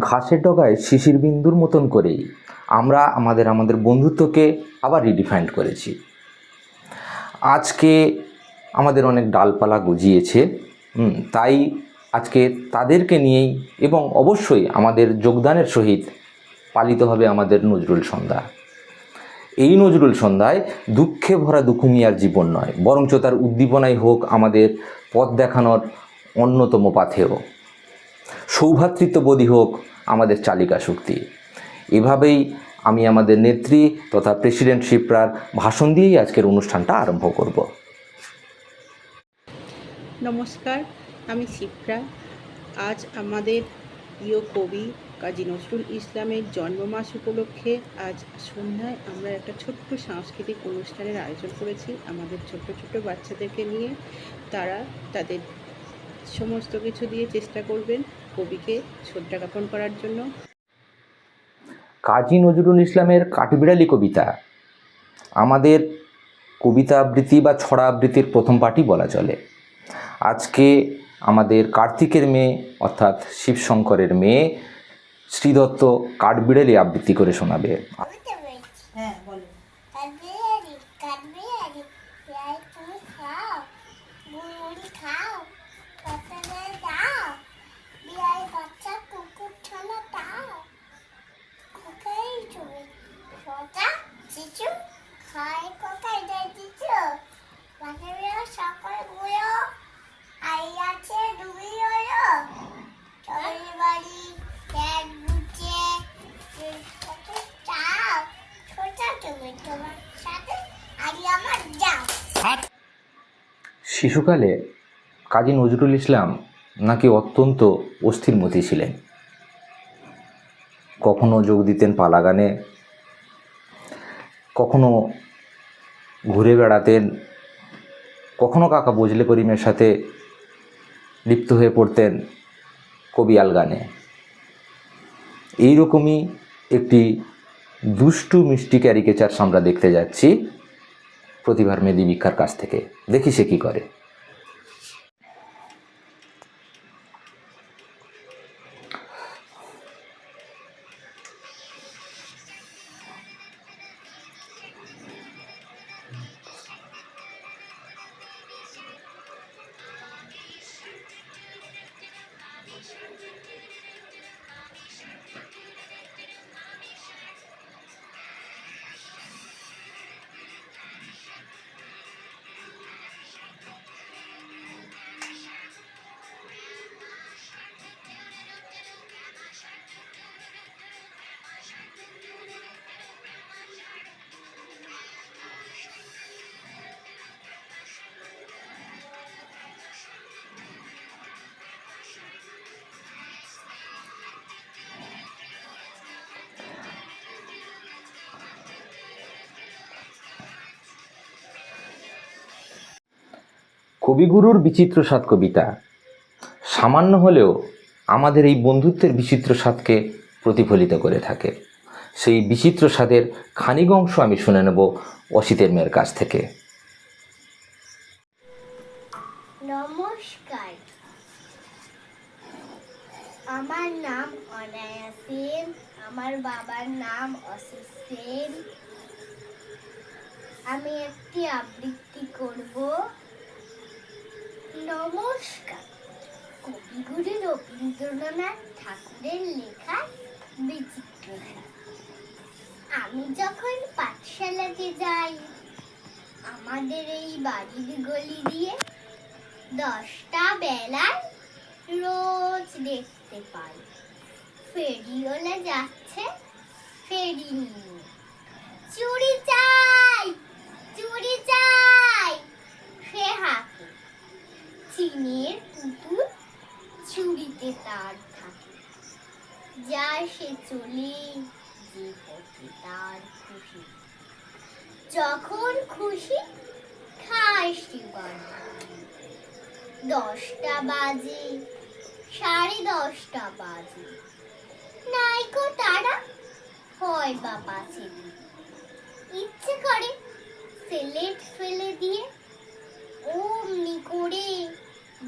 ঘাসের ডগায় শিশির বিন্দুর মতন করেই আমরা আমাদের বন্ধুত্বকে আবার রিডিফাইন্ড করেছি। আজকে আমাদের অনেক ডালপালা গজিয়েছে, তাই আজকে তাদেরকে নিয়েই এবং অবশ্যই আমাদের যোগদানের সহিত পালিত হবে আমাদের নজরুল সন্ধ্যা। এই নজরুল সন্ধ্যায় দুঃখে ভরা দুখুমিয়ার জীবন নয়, বরঞ্চ তার উদ্দীপনাই হোক আমাদের পথ দেখানোর অন্যতম পাথেয়। সৌভ্রাতৃত্ববোধই হোক আমাদের চালিকা শক্তি। এভাবেই আমি আমাদের নেত্রী তথা প্রেসিডেন্ট শিপ্রার ভাষণ দিয়েই আজকের অনুষ্ঠানটা আরম্ভ করব। নমস্কার, আমি শিপ্রা। আজ আমাদের প্রিয় কবি কাজী নজরুল ইসলামের জন্মমাস উপলক্ষে আজ সন্ধ্যায় আমরা একটা ছোট্ট সাংস্কৃতিক অনুষ্ঠানের আয়োজন করেছি আমাদের ছোট্ট ছোট্ট বাচ্চাদেরকে নিয়ে। তারা তাদের সমস্ত কিছু দিয়ে চেষ্টা করবেন কবিকে শ্রদ্ধা জ্ঞাপন করার জন্য। কাজী নজরুল ইসলামের কাঠবিড়ালি কবিতা আমাদের কবিতা আবৃত্তি বা ছড়া আবৃত্তির প্রথম পার্টি বলা চলে। আজকে আমাদের কার্তিকের মেয়ে অর্থাৎ শিবশঙ্করের মেয়ে শ্রীদত্ত কাঠবিড়ালি আবৃত্তি করে শোনাবে। হ্যাঁ, বলো। শিশুকালে কাজী নজরুল ইসলাম নাকি অত্যন্ত অস্থিরমতি ছিলেন। কখনো যোগ দিতেন পালা গানে, কখনো ঘুরে বেড়াতেন, কখনো কাকা বজলে করিমের সাথে লিপ্ত হয়ে পড়তেন কবিয়াল গানে। এইরকমই একটি দুষ্টু মিষ্টি ক্যারিকেচার আমরা দেখতে যাচ্ছি প্রতিভার মেয়ে দীপিকার কাছ থেকে। দেখি সে কী করে। কবিগুরুর বিচিত্র স্বাদ কবিতা সামান্য হলেও আমাদের এই বন্ধুত্বের বিচিত্র স্বাদকে প্রতিফলিত করে থাকে। সেই বিচিত্র স্বাদের খানিক অংশ আমি শুনে নেব অসিতের মেয়ের কাছ থেকে। নমস্কার, আমার নাম অনায়া সেন, আমার বাবার নাম অসিত সেন। আমি একটি আবৃত্তি করব। নমস্কার। কবিগুরু রবীন্দ্রনাথ ঠাকুরের লেখা বিচিত্র স্বাদ। আমি যখন পাঠশালাতে যাই, আমাদের এই বাড়ির গলি দিয়ে 10টা বেলায় রোজ দেখতে পাই ফেরিওয়ালা যাচ্ছে ফেরি নিয়ে। চুড়ি চাই, চুড়ি চাই, সে হাঁকে। চিনের পুতুল চুড়িতে তার থাকে। যায় সে চলে যে পথে তার খুশি, যখন খুশি খায় সে বাড়ি। 10টা বাজে, 10:30 বাজে, নাইকো তারা হয় বা পাছে। ইচ্ছে করে সেলেট ফেলে দিয়ে অমনি করে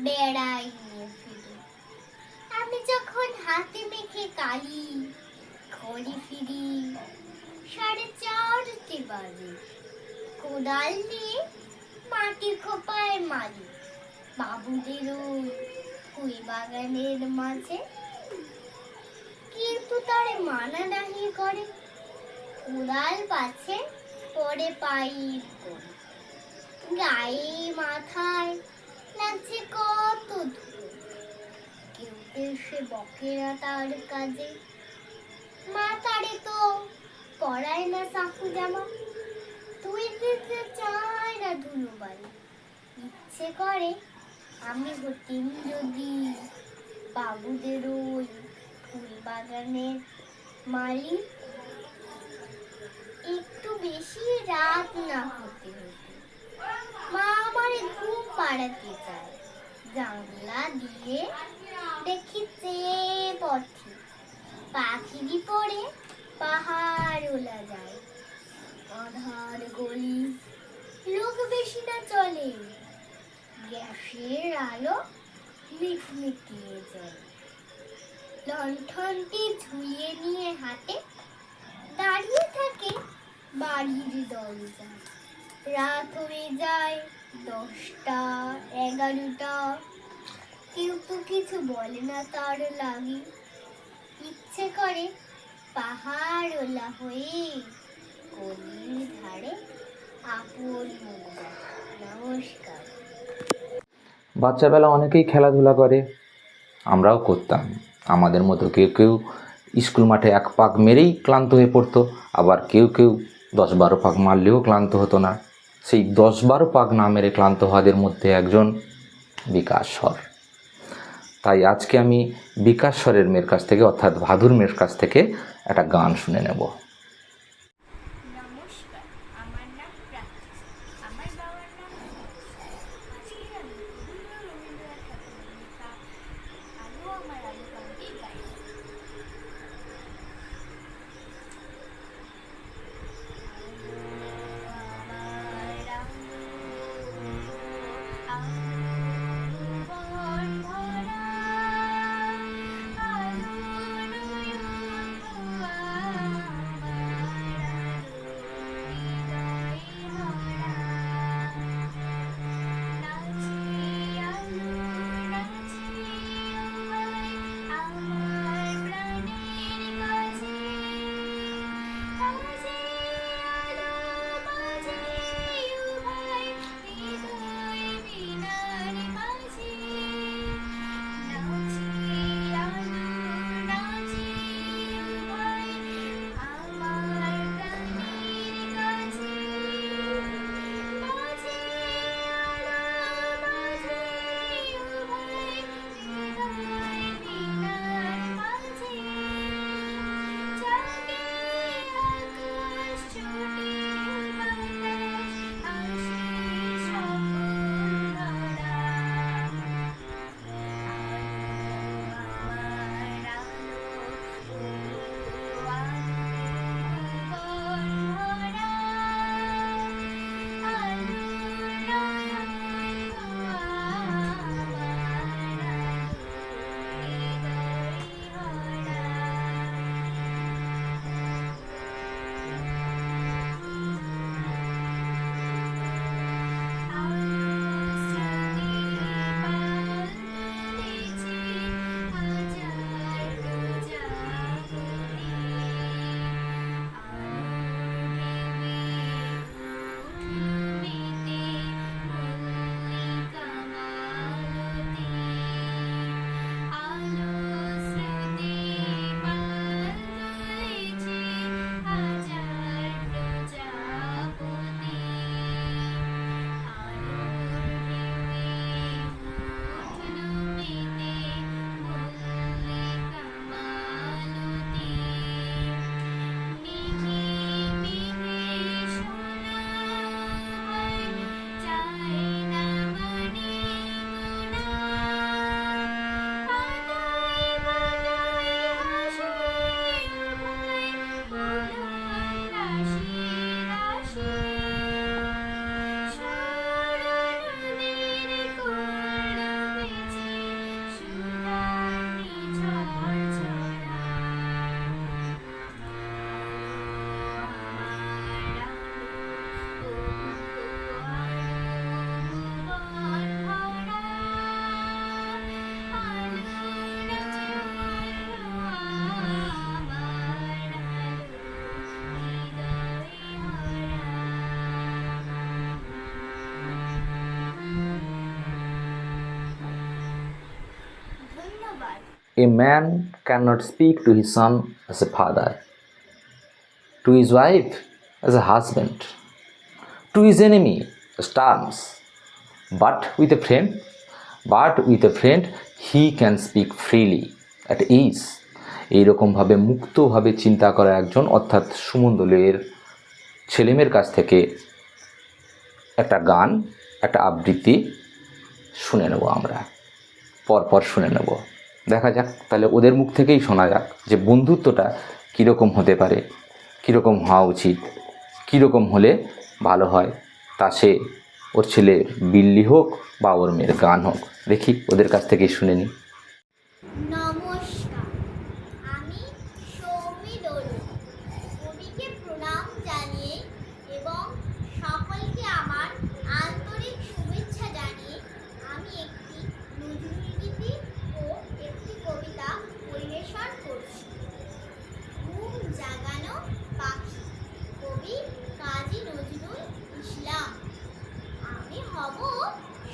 বেড়াই নিয়ে ফিরি। আমি যখন হাতে মেখে কালি ঘরে ফিরি 4:30 বাজে। কোদাল নিয়ে মাটির খোপায় মারি বাবুদের ওই ফুল বাগানের মাঝে। কিন্তু তারে মানা নাহি করে, কোদাল পাছে পরে পাইপ করে। গায়ে মাথায় লাগছে কত ধুলো, কেউ এসে বকে না তার কাজে। মা তারে তো পরায় না সাফু জামা, তুই দিতে চায় না ধুলোবালি। ইচ্ছে করে আমি হতিম যদি বাবুদের ওই ফুল বাগানের মালি। একটু বেশি রাত না হতে হতে মা আমারে ঘুম পাড়াতে চায়। জানলা দিয়ে দেখি চেয়ে পথে পাখিরি পড়ে পাহাড় ওলা যায়। আধার গলি, লোক বেশি না চলে, গ্যাসের আলো মিটমিটিয়ে যায়। লণ্ঠনটি ঝুলিয়ে নিয়ে হাতে দাঁড়িয়ে থাকে বাড়ির দরজা। রাত হয়ে যায় 10টা 11টা, কেউ তো কিছু বলে না তার লাগে। ইচ্ছে করে পাহাড় ওলা হয়ে গলির ধারে আপন মনে। নমস্কার। বাচ্চাবেলা অনেকেই খেলাধুলা করে, আমরাও করতাম। আমাদের মতো কেউ কেউ স্কুল মাঠে 1 পাক মেরেই ক্লান্ত হয়ে পড়তো, আবার কেউ কেউ 10-12 পাক মারলেও ক্লান্ত হতো না। সেই 10-12 পাক না মেরে ক্লান্ত হওয়াদের মধ্যে একজন বিকাশ স্বর। তাই আজকে আমি বিকাশ স্বরের মেয়ের কাছ থেকে, অর্থাৎ ভাদুর মেয়ের কাছ থেকে একটা গান শুনে নেব। নমস্কার, আমার নাম প্রাচী, আমার বাবার নাম আজকে আমি রবীন্দ্রনাথ ঠাকুরের লেখা আলো আমার আলো গানটি গাই। A man cannot speak to his son as a father, to his wife as a husband, to his enemy as terms, but with a friend he can speak freely at ease. এইরকমভাবে মুক্তভাবে চিন্তা করা একজন, অর্থাৎ সুমন-দলের ছেলেমেয়ের কাছ থেকে একটা গান, একটা আবৃত্তি শুনে নেব আমরা, পরপর শুনে নেব। দেখা যাক তাহলে ওদের মুখ থেকেই শোনা যাক যে বন্ধুত্বটা কীরকম হতে পারে, কীরকম হওয়া উচিত, কীরকম হলে ভালো হয়। তা সে ওর ছেলে বিল্লি হোক বা ওর মেয়ের গান হোক, দেখি ওদের কাছ থেকেই শুনে নিই। নমস্কার, আমি সৌমি দোলু। কবিকে প্রণাম জানিয়ে এবং সকলকে আমার আন্তরিক শুভেচ্ছা জানিয়ে আমি একটি নজরুল গীতি ও একটি কবিতা পরিবেশন করছি। ঘুম জাগানো পাখি, কবি কাজী নজরুল ইসলাম। আমি হব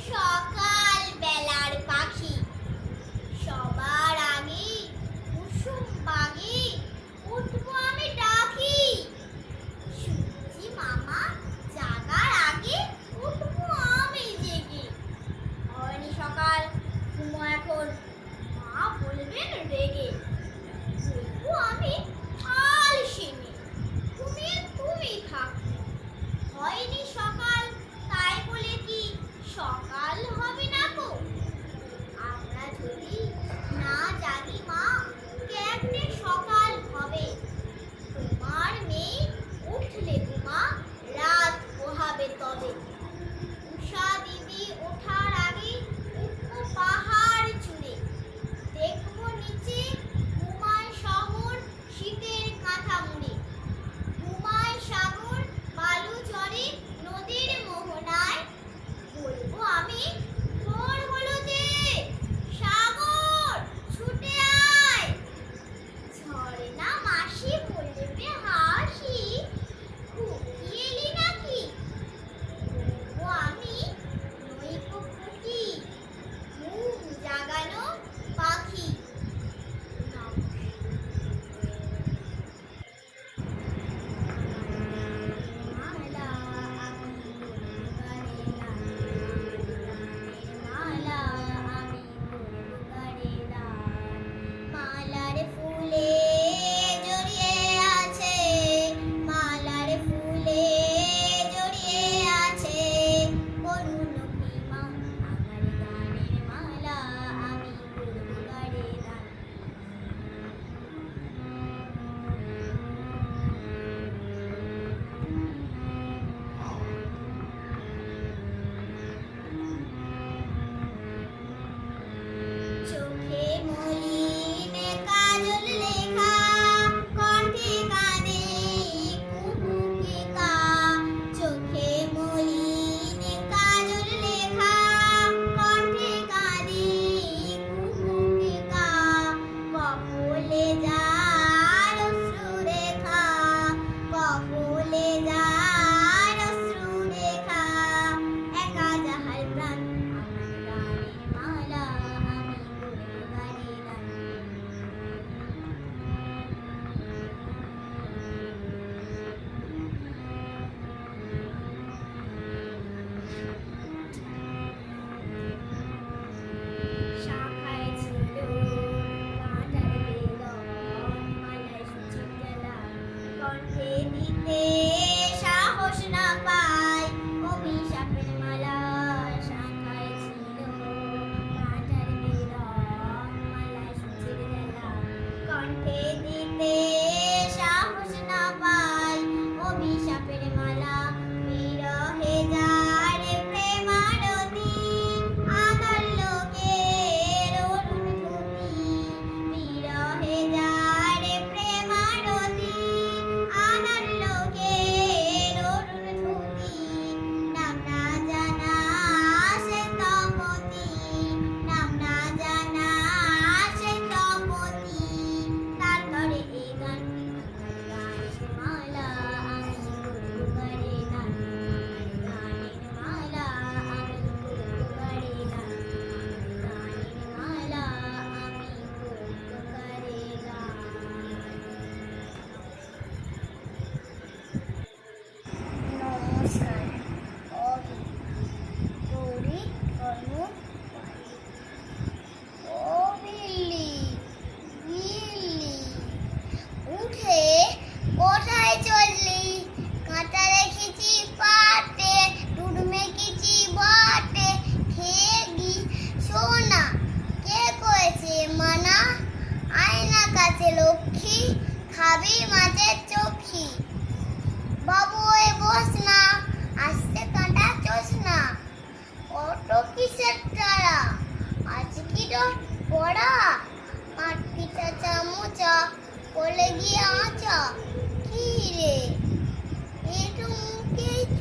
সকাল বেলার পাখি, সবার আগে কুসুম বাগে উঠবো আমি ডাকি। সূর্যি মামা জাগার আগে উঠবো আমি জেগে। হয়নি সকাল, ঘুমো এখন, মা বলবেন রেগে। বলবো আমি আলসেমি, ঘুমিয়ে তুমি থাকো। হয়নি সকাল, তাই বলে কি সকাল হবে না গো? আমরা যদি না জাগি মা, কেমনে সকাল হবে? তোমার মেয়ে উঠলে ঘুমা, রাত পোহাবে তবে। উষা দিদি ওঠার আগে উঠবো পাহাড় চূড়ে। দেখবো নিচে ঘুমায় শহর শীতের কাঁথা মুড়ে। ঘুমায় সাগর বালু ঝরে নদীর মোহনায়। বলবো আমি ভোর হলো যে, সাগর ছুটে আয়। ঝর্ণা মাসি বলবে হাসি, খুকি এলি নাকি? বলবো আমি নইকো খুকি, ঘুম জাগানো পাখি। মালার ফুলে জড়িয়ে আছে, মালার ফুলে জড়িয়ে আছে করুণ ভীমা। আমার গানের মালা আমি করব গাড়ে দান। চোখে মলিন কাজল লেখা, কণ্ঠে কাঁদে কুহুকিকা। চোখে মলিন কাজল লেখা, কণ্ঠে কাঁদে কুহুকিকা। কপলে যার অশ্রু রেখা, কপলে যার অশ্রু রেখা। একা যাহার প্রাণ, আমার গানের মালা আমি করব গাড়ে দান। শাখায় ছিল কাঁটার বেদন, মালায় সূচির জ্বালা। কণ্ঠে দিতে সাহস না পায় অভিশাপের মালা। শাখায় ছিল কাঁটার বেদন, মালায় সূচির জ্বালা। কণ্ঠে দিতে সাহস না পায় অভিশাপের মালা। বিরহে যার প্রেমারতি, আধার লোকের অরুণ ধূতি। বিরহে যার প্রেমারতি, আধার লোকের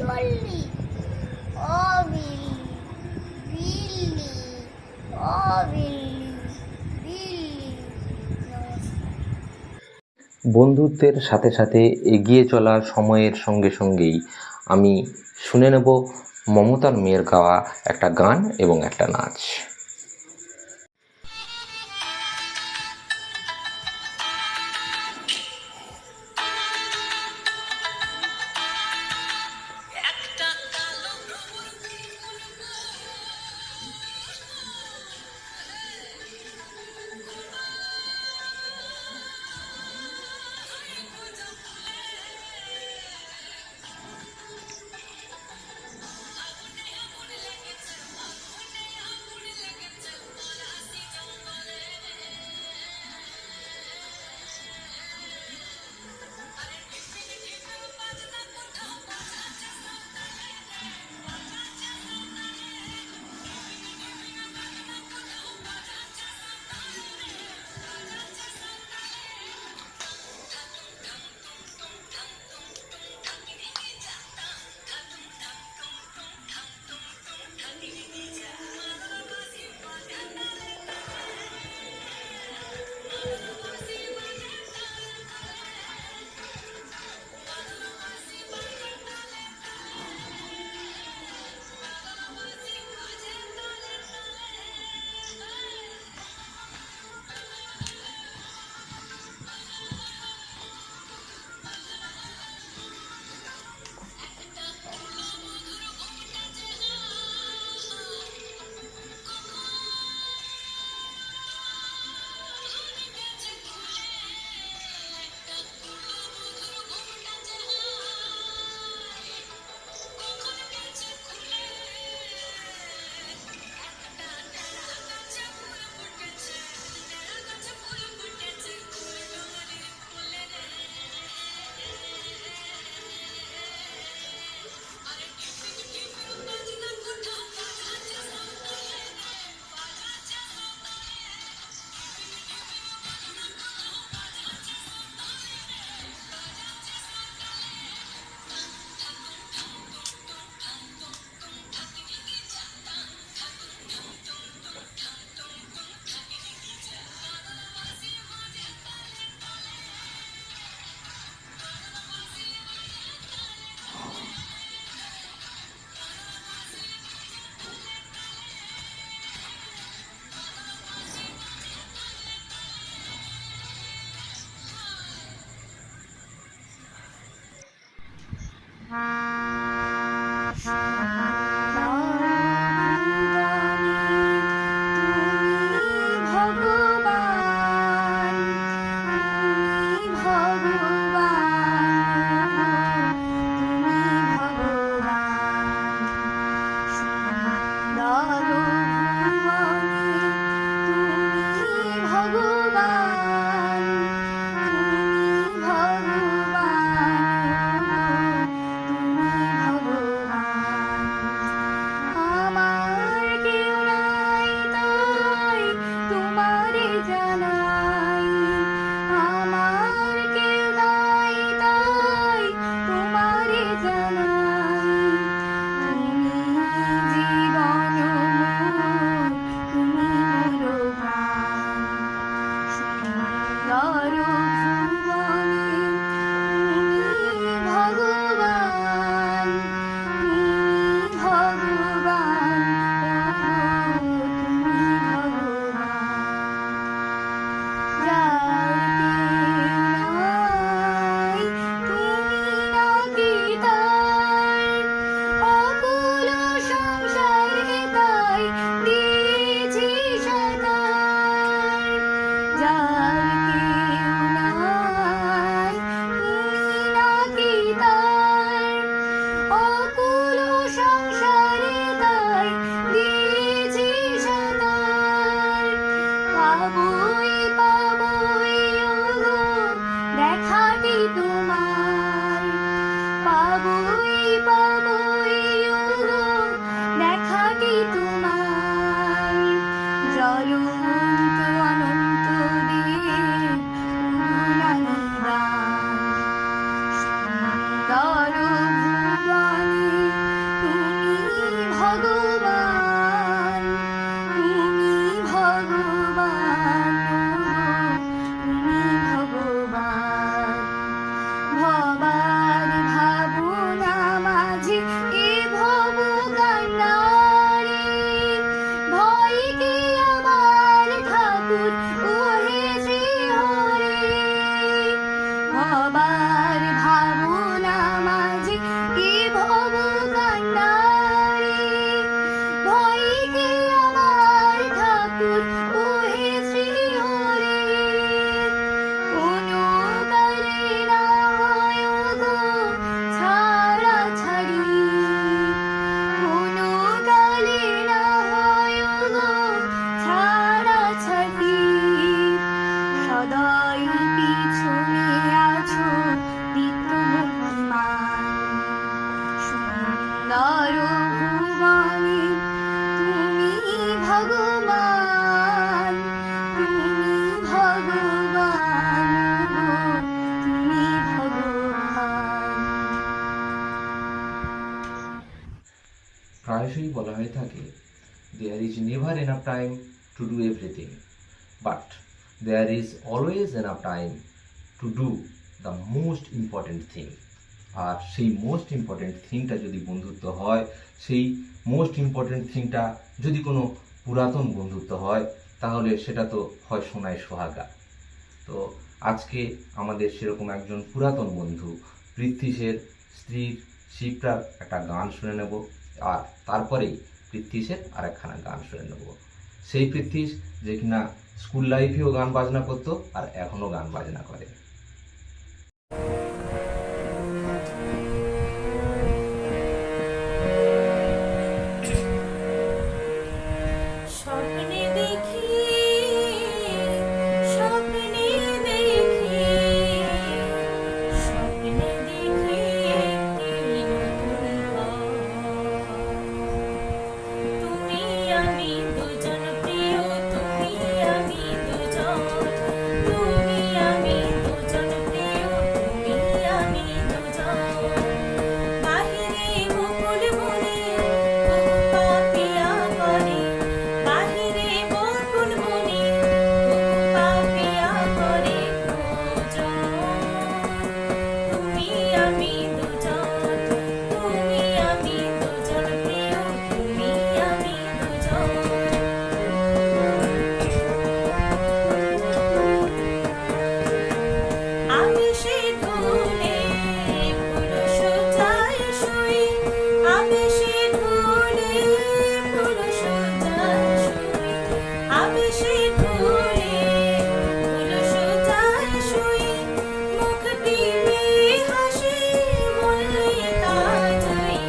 বললি? ও বিল্লি, বিল্লি, ও বিল্লি, বিল্লি। নমস্কার। বন্ধুত্বের সাথে সাথে এগিয়ে চলার সময়ের সঙ্গে সঙ্গেই আমি শুনে নেব মমতার মেয়ের গাওয়া একটা গান এবং একটা নাচ। প্রায়শই বলা হয়ে থাকে, there is never enough time to do everything, but there is always enough time to do the most important thing. আর সেই মোস্ট ইম্পর্ট্যান্ট থিংটা যদি বন্ধুত্ব হয়, সেই মোস্ট ইম্পর্ট্যান্ট থিংটা যদি কোনো পুরাতন বন্ধুত্ব হয়, তাহলে সেটা তো হয় সোনায় সোহাগা। তো আজকে আমাদের সেরকম একজন পুরাতন বন্ধু পৃথ্বীশের স্ত্রীর শিপ্রার একটা গান শুনে নেব, আর তারপরেই পৃথ্বীশের আরেকখানা গান শুনে নেব। সেই পৃথ্বীশ যে কিনা স্কুল লাইফেও গান বাজনা করতো আর এখনও গান বাজনা করে। স্বপ্নে দেখি, স্বপ্নে দেখি, স্বপ্নে দেখি একটি নতুন ঘর। তুমি আমি দুজন প্রিয়, তুমি আমি দুজন, তুমি আমি দুজন প্রিয়, তুমি আমি দুজন। বাহিরে বকুল বনে পাপিয়া করে, বাহিরে বকুল বনে পাপিয়া করে খোঁজন। তুমি আমি দুজন, তুমি আমি দুজন প্রিয়, তুমি আমি দুজন। আবেশে ঢোলে ফুল সজ্জায় শুই, আবেশে ঢোলে ফুল সজ্জায় শুই, আবেশে ঢোলে ফুল সজ্জায় শুই। মুখ টিপে হাসি মল্লিকা জয়ী,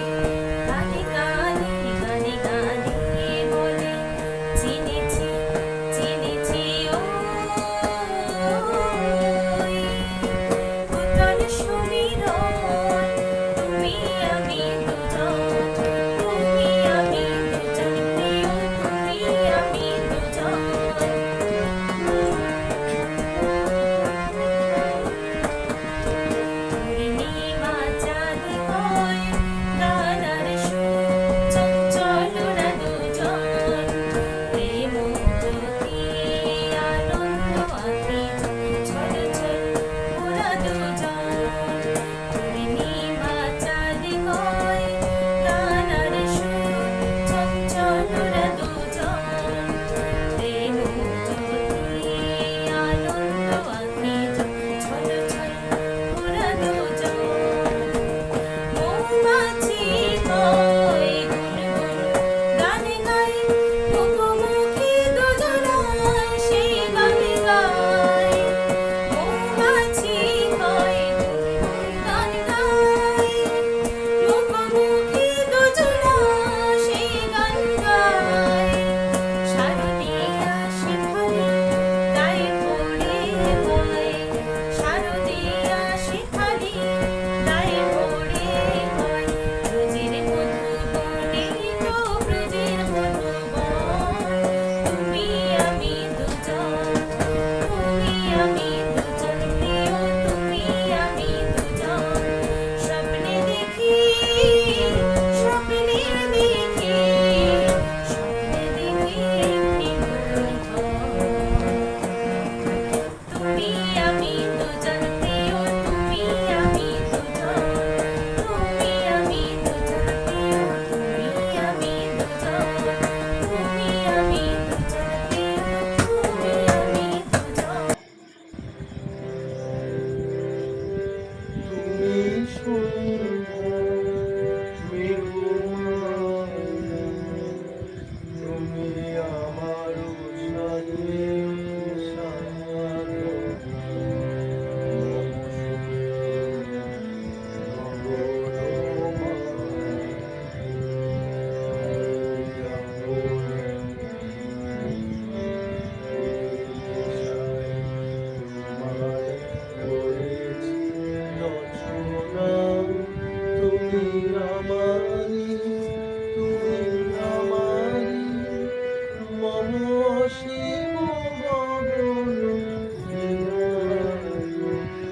গানে গানে গানে গানে বলে চিনেছি চিনেছি ওই উত্তর সমীরণ। তুমি আমি দুজন, তুমি আমি দুজন প্রিয়, তুমি আমি দুজন। পূর্ণিমা চাঁদ কয় গানার সুর, চঞ্চলরা দুজন। প্রেম জ্যোতি আনন্দ আঁকি ছল ছল ওরা দুজন। পূর্ণিমা চাঁদ কয় গানার সুর, চঞ্চলরা দুজন। প্রেম জ্যোতি আনন্দ আঁকি ছল ছল ওরা দুজন। মৌমাছি কয় গুনগুন গান গায়, মুখোমুখি দুজনায় সেই গান গায়। মৌমাছি কয় গুনগুন গান গায়, মুখোমুখি দুজনায় সেই গান গায়। শারদিয়া শেফালি গায়ে পড়ে গয়, শারদিয়া শেফালি গায়ে পড়ে গয়। ব্রজের মধুবনে তো ব্রজের মধুবন। তুমি আমি দুজন, তুমি আমি দুজন প্রিয়, তুমি আমি দুজন। স্বপ্নে দেখি, স্বপ্নে দেখি, স্বপ্নে দেখি একটি নতুন ঘর। তুমি আমি দুজন প্রিয়, তুমি আমি দুজন, তুমি আমি দুজন প্রিয়, তুমি আমি দুজন, তুমি আমি দুজন প্রিয়, তুমি আমি দুজন। তুমি সুন্দর মেঘমালা, তুমি আমার সাথে তুমি আমারি, তুমি আমারি মম শিব গগন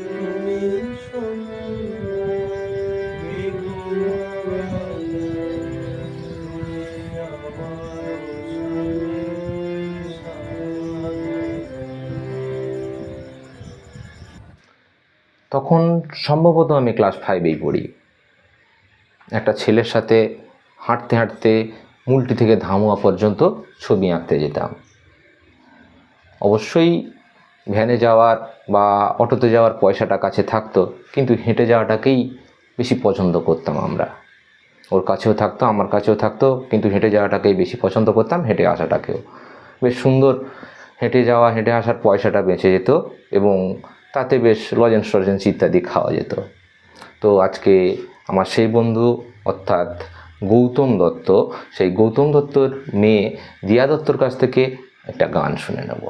তুমি সুন্দর মেঘমালা, তুমি তখন সম্ভবত আমি ক্লাস 5-এই পড়ি। একটা ছেলের সাথে হাঁটতে হাঁটতে মুলটি থেকে ধামুয়া পর্যন্ত ছবি আঁকতে যেতাম। অবশ্যই ভ্যানে যাওয়ার বা অটোতে যাওয়ার পয়সাটা কাছে থাকতো, কিন্তু হেঁটে যাওয়াটাকেই বেশি পছন্দ করতাম আমরা। ওর কাছেও থাকতো, আমার কাছেও থাকতো, কিন্তু হেঁটে যাওয়াটাকেই বেশি পছন্দ করতাম, হেঁটে আসাটাকেও। বেশ সুন্দর হেঁটে যাওয়া, হেঁটে আসার পয়সাটা বেঁচে যেত এবং তাতে বেশ লজেন্স টজেন্স ইত্যাদি খাওয়া যেত। তো আজকে আমার সেই বন্ধু অর্থাৎ গৌতম দত্ত, সেই গৌতম দত্তর মেয়ে দিয়া দত্তর কাছ থেকে একটা গান শুনে নেব।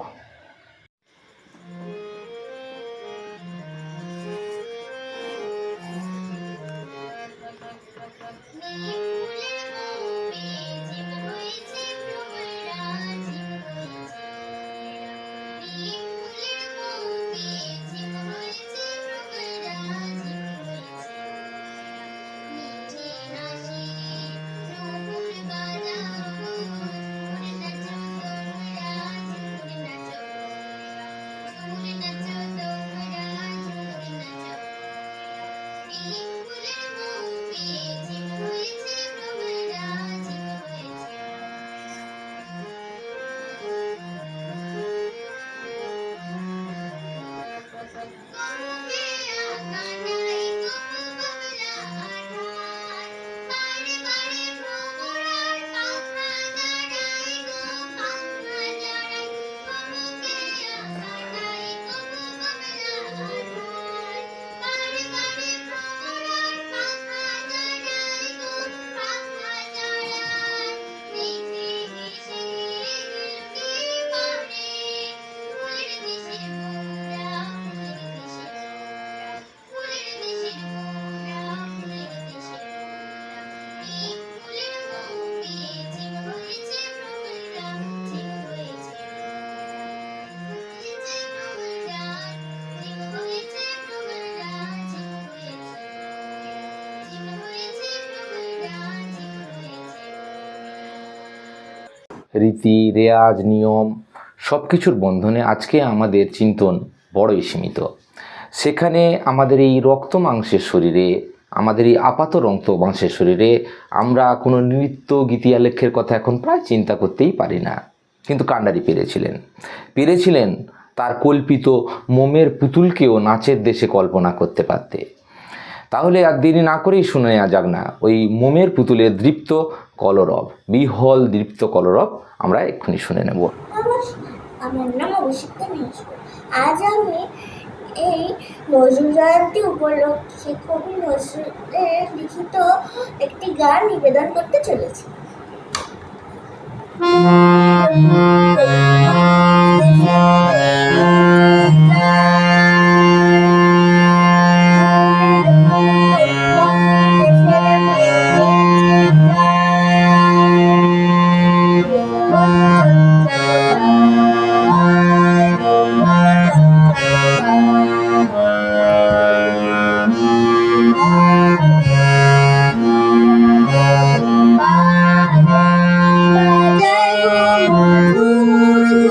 রীতি রেয়াজ নিয়ম সব কিছুর বন্ধনে আজকে আমাদের চিন্তন বড়ই সীমিত। সেখানে আমাদের এই রক্ত মাংসের শরীরে, আমাদের এই আপাত রক্ত মাংসের শরীরে আমরা কোনো নৃত্য গীতিয়ালেখ্যের কথা এখন প্রায় চিন্তা করতেই পারি না। কিন্তু কান্ডারি পেরেছিলেন তার কল্পিত মোমের পুতুলকেও নাচের দেশে কল্পনা করতে পারতে। তাহলে আর দেরি না করেই শুনে নেওয়া যাক না ওই মোমের পুতুলের দৃপ্ত কলরব, বিহল দৃপ্ত কলরব আমরা এক্ষুনি শুনে নেব। আমার নাম অভিষিক্তা মিশ্র। আজ আমি এই নজরুল জয়ন্তী উপলক্ষে কবি নজরুলের লিখিত একটি গান নিবেদন করতে চলেছি। মধুর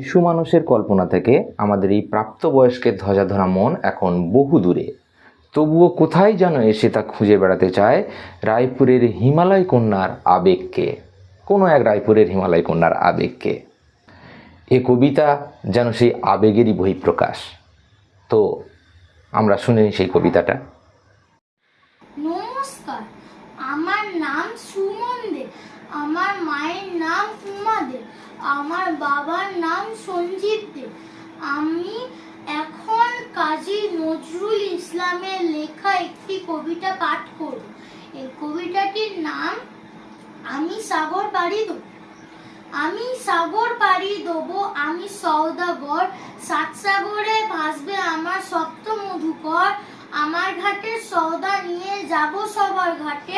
শিশু মানুষের কল্পনা থেকে আমাদের এই প্রাপ্তবয়স্কের ধ্বজাধরা মন এখন বহু দূরে, তবুও কোথায় যেন এসে তা খুঁজে বেড়াতে চায় রায়পুরের হিমালয় কন্যার আবেগকে, কোনো এক রায়পুরের হিমালয় কন্যার আবেগকে। এ কবিতা যেন সেই আবেগেরই বহিঃপ্রকাশ। তো আমরা শুনে নিই সেই কবিতাটা। নমস্কার, আমার নাম সুমন দে, আমার মায়ের নাম উমা দে, আমার বাবার নাম সঞ্জীব দে। আমি এখন কাজী নজরুল ইসলামের লেখা একটি কবিতা পাঠ করব। এই কবিতাটির নাম আমি সাগর পাড়ি দেব। আমি সাগর পাড়ি দেবো, আমি সওদাগর, সাত সাগরে ভাসবে আমার সপ্ত মধুকর। আমার ঘাটের সওদা নিয়ে যাব সবার ঘাটে,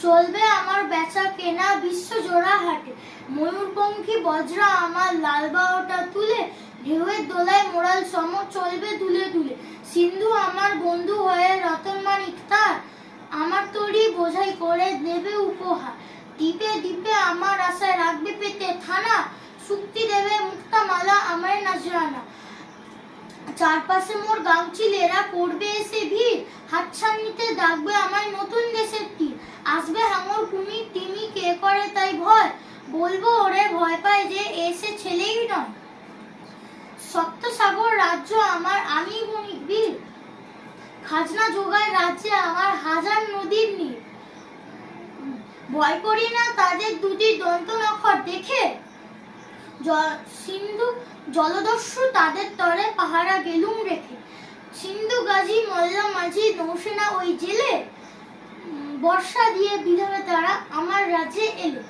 চলবে আমার বেচা কেনা বিশ্ব জোড়া হাটে। ময়ূরপঙ্খী বজ্রা আমার লাল বাউটা তুলে, ঢেউয়ের দোলায় মোড়াল সম চলবে দুলে দুলে। সিন্ধু আমার বন্ধু হয়ে রতন মানিক তার, আমার তরি বোঝাই করে দেবে উপহার। দ্বীপে দ্বীপে আমার আশায় রাখবে পেতে থানা, শুক্তি দেবে মুক্তা মালা আমার নাজরানা। চারপাশে মোর গাংচিলেরা করবে এসে ভিড়, হাতছানিতে ডাকবে আমায় নতুন দেশের তীর। আসবে হাঙর কুমির তিমি কে করে তাই ভয়, বলবো ওরে ভয় পায় যে এসে ছেলেই নয়। সপ্ত সাগর রাজ্য আমার আমি বণিক বীর, খাজনা জোগায় রাজ্যে আমার হাজার নদীর নীর। ভয় করি না তাদের দুটি দন্ত নখর দেখে, সিন্ধু জলদস্যু তাদের তরে পাহারা গেলুম রেখে। সিন্ধু গাজী মল্লা মাঝি নৌসেনা ওই জেলে, বর্ষা দিয়ে বিধবে তারা আমার রাজ্যে এলো।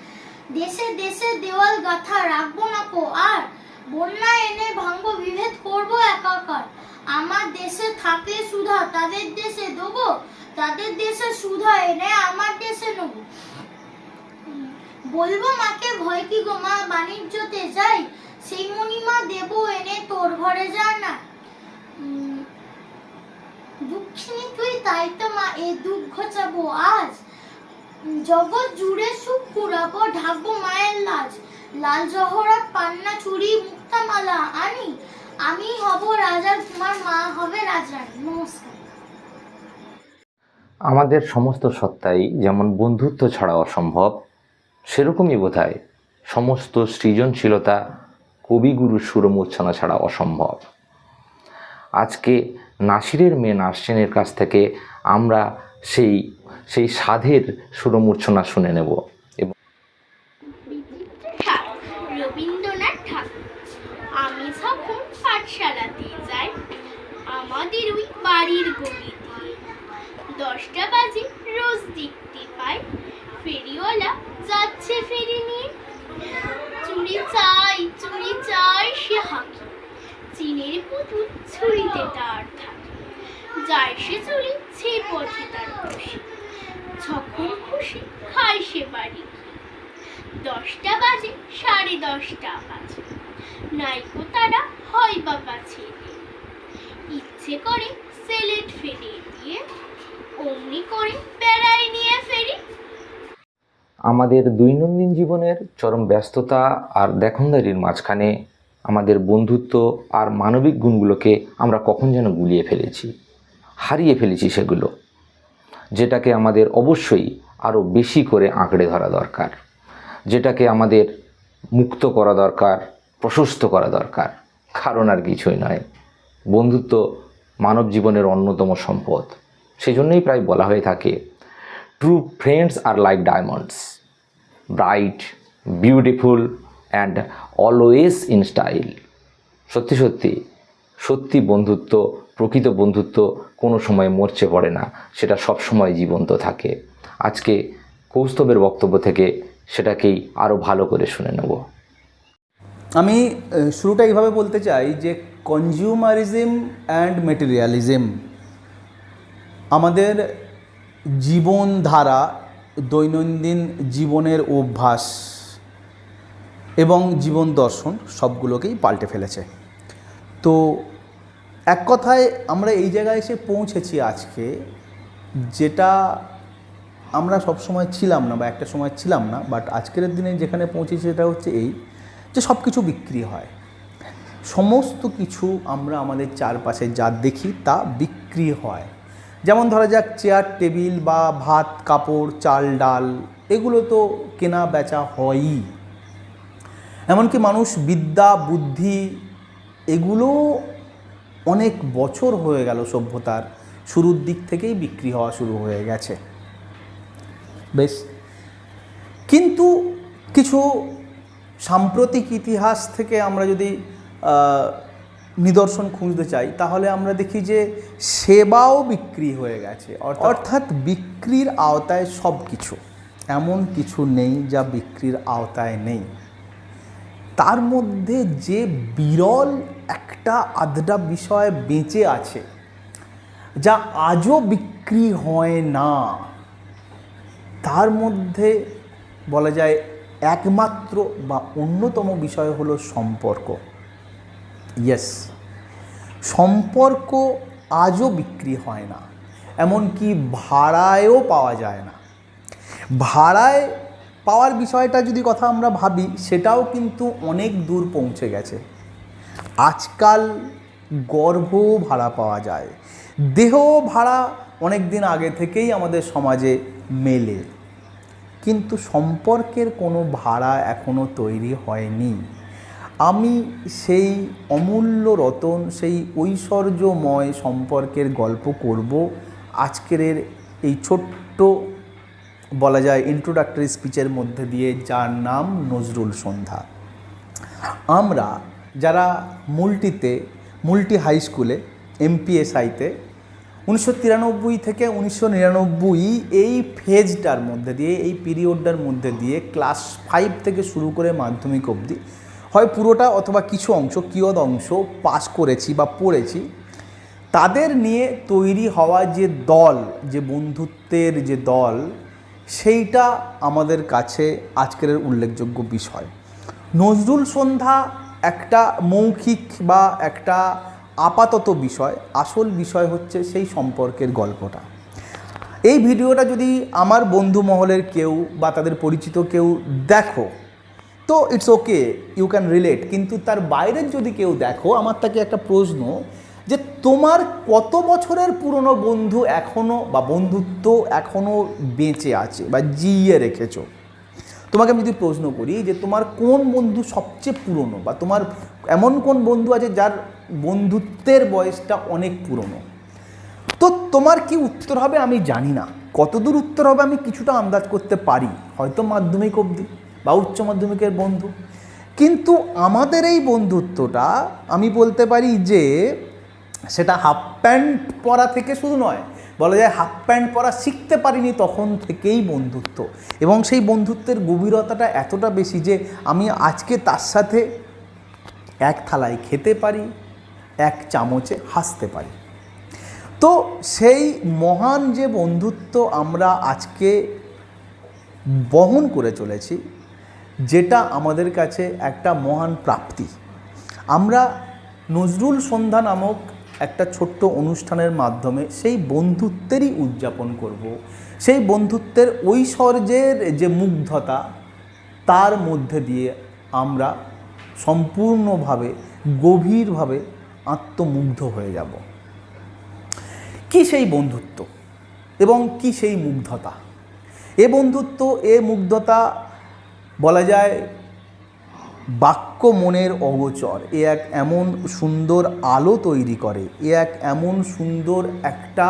দেশে দেশে দেওয়াল গাথা রাখবো না কো আর, বন্যা এনে ভাঙবো বিভেদ করবো একাকার। আমার দেশে থাকলে সুধা তাদের দেশে দেবো, তাদের দেশে সুধা এনে আমার দেশে নেবো। বলবো মাকে ভয় কি গো মা বাণিজ্যতে যাই, সেই মণিমা দেব এনে তোর ঘরে যা না। দুঃখিনী তুই তাই তো মা এ দুঃখ ঘোচাবো আজ, জগৎ জুড়ে সুখ কুড়াবো ঢাকবো মায়ের লাজ। লাল জহরত পান্না চুড়ি মুক্তা মালা আনি, আমি হব রাজার তোমার মা হবে রাজার। নমস্কার। আমাদের সমস্ত সত্তাই যেমন বন্ধুত্ব ছাড়া অসম্ভব, সেরকমই বোধহয় সমস্ত সৃজনশীলতা কবিগুরু সুরমূর্ছনা ছাড়া অসম্ভব। আজকে নাসিরের মেয়ে নাসরিনের কাছ থেকে আমরা সেই সাধের সুরমূর্ছনা শুনে নেব। এবং রবীন্দ্রনাথ ঠাকুর। আমি যখন পাঠশালাতে যাই আমাদের ওই বাড়ির গলি দিয়ে, 10টা বাজে রোজ দেখতে পাই ফেরিওয়ালা যাচ্ছে ফেরি নিয়ে। চুরি চাই সে হাঁকি, চিনের পুতুল ছুরিতে তার থাকে। যায় সে চুরি সে পথে তার খুশি, যখন খুশি খায় সে বাড়ি। 10টা বাজে 10:30 বাজে, নাইকো তারা হয় বাবা ছেলে। ইচ্ছে করে সেলেট ফেলে দিয়ে অমনি করে বেড়ায় নিয়ে ফেরি। আমাদের দৈনন্দিন জীবনের চরম ব্যস্ততা আর দেখনদারির মাঝখানে আমাদের বন্ধুত্ব আর মানবিক গুণগুলোকে আমরা কখন যেন গুলিয়ে ফেলেছি, হারিয়ে ফেলেছি সেগুলো, যেটাকে আমাদের অবশ্যই আরও বেশি করে আঁকড়ে ধরা দরকার, যেটাকে আমাদের মুক্ত করা দরকার, প্রশস্ত করা দরকার। কারণ আর কিছুই নয়, বন্ধুত্ব মানব জীবনের অন্যতম সম্পদ। সেজন্যই প্রায় বলা হয়ে থাকে, true friends are like diamonds, bright, beautiful and always in style. সত্যি বন্ধুত্ব, প্রকৃত বন্ধুত্ব কোনো সময় মরচে পড়ে না, সেটা সব সময় জীবন্ত থাকে। আজকে কৌস্তবের বক্তব্য থেকে সেটাকেই আরও ভালো করে শুনে নেব। আমি শুরুটা এইভাবে বলতে চাই যে কনজিউমারিজম অ্যান্ড মেটেরিয়ালিজম আমাদের জীবনধারা, দৈনন্দিন জীবনের অভ্যাস এবং জীবন দর্শন সবগুলোকেই পাল্টে ফেলেছে। তো এক কথায় আমরা এই জায়গায় এসে পৌঁছেছি আজকে, যেটা আমরা সব সময় ছিলাম না বা একটা সময় ছিলাম না, বাট আজকের দিনে যেখানে পৌঁছেছি সেটা হচ্ছে এই যে সব কিছু বিক্রি হয়। সমস্ত কিছু আমরা আমাদের চারপাশে যা দেখি তা বিক্রি হয়। যেমন ধরা যাক চেয়ার টেবিল বা ভাত কাপড় চাল ডাল, এগুলো তো কেনা বেচা হয়ই। এমনকি মানুষ বিদ্যা বুদ্ধি, এগুলো অনেক বছর হয়ে গেল সভ্যতার শুরুর দিক থেকেই বিক্রি হওয়া শুরু হয়ে গেছে। বেশ, কিন্তু কিছু সাম্প্রতিক ইতিহাস থেকে আমরা যদি নিদর্শন খুঁজতে চাই, তাহলে আমরা দেখি যে সেবাও বিক্রি হয়ে গেছে। অর্থাৎ বিক্রির আওতায় সব কিছু, এমন কিছু নেই যা বিক্রির আওতায় নেই। তার মধ্যে যে বিরল একটা আধটা বিষয় বেঁচে আছে, যা আজও বিক্রি হয় না, তার মধ্যে বলা যায় একমাত্র বা অন্যতম বিষয় হলো সম্পর্ক। ইয়েস, সম্পর্ক আজও বিক্রি হয় না, এমনকি ভাড়ায়ও পাওয়া যায় না। ভাড়ায় পাওয়ার বিষয়টা যদি কথা আমরা ভাবি, সেটাও কিন্তু অনেক দূর পৌঁছে গেছে। আজকাল গর্ভ ভাড়া পাওয়া যায়, দেহ ভাড়া অনেক দিন আগে থেকেই আমাদের সমাজে মেলে, কিন্তু সম্পর্কের কোনো ভাড়া এখনও তৈরি হয়নি। আমি সেই অমূল্য রতন, সেই ঐশ্বর্যময় সম্পর্কের গল্প করব আজকের এই ছোট্ট বলা যায় ইন্ট্রোডাক্টরি স্পিচের মধ্যে দিয়ে, যার নাম নজরুল সন্ধ্যা। আমরা যারা মুলটি হাই স্কুলে MPSIতে 1993 থেকে 1999 এই ফেজটার মধ্যে দিয়ে, এই পিরিয়ডটার মধ্যে দিয়ে ক্লাস 5 থেকে শুরু করে মাধ্যমিক অবধি হয় পুরোটা অথবা কিছু অংশ, কিয়দ অংশ পাস করেছি বা পড়েছি। তাদের নিয়ে তৈরি হওয়া যে দল, যে বন্ধুত্বের যে দল, সেইটা আমাদের কাছে আজকের উল্লেখযোগ্য বিষয়। নজরুল সন্ধ্যা একটা মৌখিক বা একটা আপাতত বিষয়, আসল বিষয় হচ্ছে সেই সম্পর্কের গল্পটা। এই ভিডিওটা যদি আমার বন্ধু মহলের কেউ বা তাদের পরিচিত কেউ দেখো, তো it's okay, you can relate. কিন্তু তার বাইরের যদি কেউ দেখো, আমার তাকে একটা প্রশ্ন, যে তোমার কত বছরের পুরনো বন্ধু এখনও বা বন্ধুত্ব এখনও বেঁচে আছে বা জিইয়ে রেখেছো? তোমাকে আমি যদি প্রশ্ন করি যে তোমার কোন বন্ধু সবচেয়ে পুরনো, বা তোমার এমন কোন বন্ধু আছে যার বন্ধুত্বের বয়সটা অনেক পুরনো, তো তোমার কি উত্তর হবে আমি জানি না। কতদূর উত্তর হবে আমি কিছুটা আন্দাজ করতে পারি, হয়তো মাধ্যমিক অবধি বা উচ্চ মাধ্যমিকের বন্ধু। কিন্তু আমাদের এই বন্ধুত্বটা আমি বলতে পারি যে সেটা হাফ প্যান্ট পরা থেকে শুরু নয়, বলা যায় হাফ প্যান্ট পরা শিখতে পারিনি তখন থেকেই বন্ধুত্ব। এবং সেই বন্ধুত্বের গভীরতাটা এতটা বেশি যে আমি আজকে তার সাথে এক থালায় খেতে পারি, এক চামচে হাসতে পারি। তো সেই মহান যে বন্ধুত্ব আমরা আজকে বহন করে চলেছি, যেটা আমাদের কাছে একটা মহান প্রাপ্তি, আমরা নজরুল সন্ধ্যা নামক একটা ছোট্ট অনুষ্ঠানের মাধ্যমে সেই বন্ধুত্বেরই উদযাপন করব। সেই বন্ধুত্বের ঐশ্বর্যের যে মুগ্ধতা, তার মধ্যে দিয়ে আমরা সম্পূর্ণভাবে গভীরভাবে আত্মমুগ্ধ হয়ে যাব। কি সেই বন্ধুত্ব এবং কি সেই মুগ্ধতা? এ বন্ধুত্ব, এ মুগ্ধতা বলা যায় বাক্য মনের অগোচর। এ এক এমন সুন্দর আলো তৈরি করে, এ এক এমন সুন্দর একটা,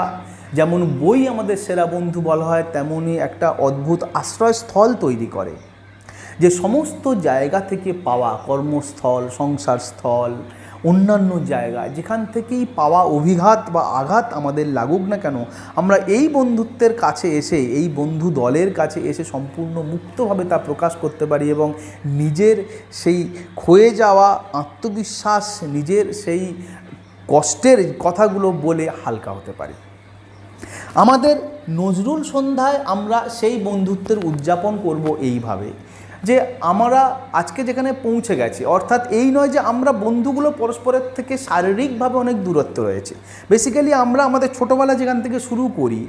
যেমন বই আমাদের সেরা বন্ধু বলা হয়, তেমনই একটা অদ্ভুত আশ্রয়স্থল তৈরি করে, যে সমস্ত জায়গা থেকে পাওয়া কর্মস্থল, সংসারস্থল, অন্যান্য জায়গা যেখান থেকেই পাওয়া অভিঘাত বা আঘাত আমাদের লাগুক না কেন, আমরা এই বন্ধুত্বের কাছে এসে, এই বন্ধু দলের কাছে এসে সম্পূর্ণ মুক্তভাবে তা প্রকাশ করতে পারি এবং নিজের সেই ক্ষয়ে যাওয়া আত্মবিশ্বাস, নিজের সেই কষ্টের কথাগুলো বলে হালকা হতে পারি। আমাদের নজরুল সন্ধ্যায় আমরা সেই বন্ধুত্বের উদযাপন করব এইভাবে, যে আমরা আজকে যেখানে পৌঁছে গেছি, অর্থাৎ এই নয় যে আমরা বন্ধুগুলো পরস্পরের থেকে শারীরিকভাবে অনেক দূরত্ব রয়েছে। বেসিক্যালি আমরা আমাদের ছোটোবেলা যেখান থেকে শুরু করি,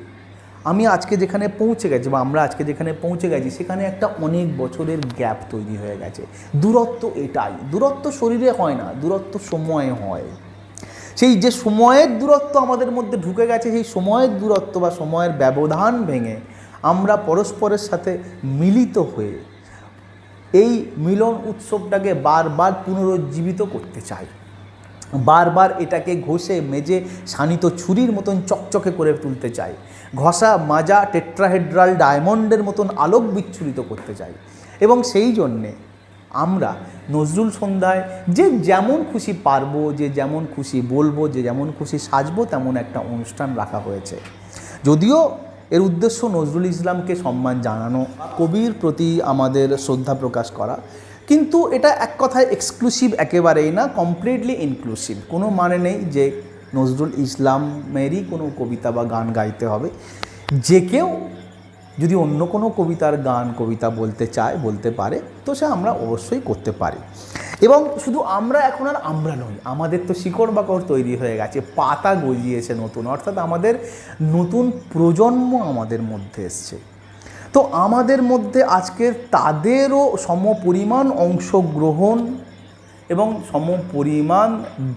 আমি আজকে যেখানে পৌঁছে গেছি বা আমরা আজকে যেখানে পৌঁছে গেছি সেখানে একটা অনেক বছরের গ্যাপ তৈরি হয়ে গেছে। দূরত্ব এটাই, দূরত্ব শরীরে হয় না, দূরত্ব সময়ে হয়। সেই যে সময়ের দূরত্ব আমাদের মধ্যে ঢুকে গেছে, সেই সময়ের দূরত্ব বা সময়ের ব্যবধান ভেঙে আমরা পরস্পরের সাথে মিলিত হয়ে এই মিলন উৎসবটাকে বারবার পুনরুজ্জীবিত করতে চাই, বারবার এটাকে ঘষে মেজে শানিত ছুরির মতন চকচকে করে তুলতে চাই, ঘষা মাজা টেট্রাহেড্রাল ডায়মন্ডের মতন আলোক বিচ্ছুরিত করতে চাই। এবং সেই জন্যে আমরা নজরুল সন্ধ্যায় যে যেমন খুশি পারবো, যে যেমন খুশি বলবো, যে যেমন খুশি সাজবো, তেমন একটা অনুষ্ঠান রাখা হয়েছে। যদিও এর উদ্দেশ্য নজরুল ইসলামকে সম্মান জানানো, কবির প্রতি আমাদের শ্রদ্ধা প্রকাশ করা, কিন্তু এটা এক কথায় এক্সক্লুসিভ একেবারেই না, কমপ্লিটলি ইনক্লুসিভ। কোনো মানে নেই যে নজরুল ইসলামেরই কোনো কবিতা বা গান গাইতে হবে। যে কেউ যদি অন্য কোনো কবিতার গান কবিতা বলতে চায়, বলতে পারে, তো সে আমরা অবশ্যই করতে পারি। এবং শুধু আমরা এখন আর আমরা নই, আমাদের তো শিকড় বাকড় তৈরি হয়ে গেছে, পাতা গজিয়েছে নতুন, অর্থাৎ আমাদের নতুন প্রজন্ম আমাদের মধ্যে এসছে। তো আমাদের মধ্যে আজকে তাদেরও সমপরিমাণ অংশগ্রহণ এবং সমপরিমাণ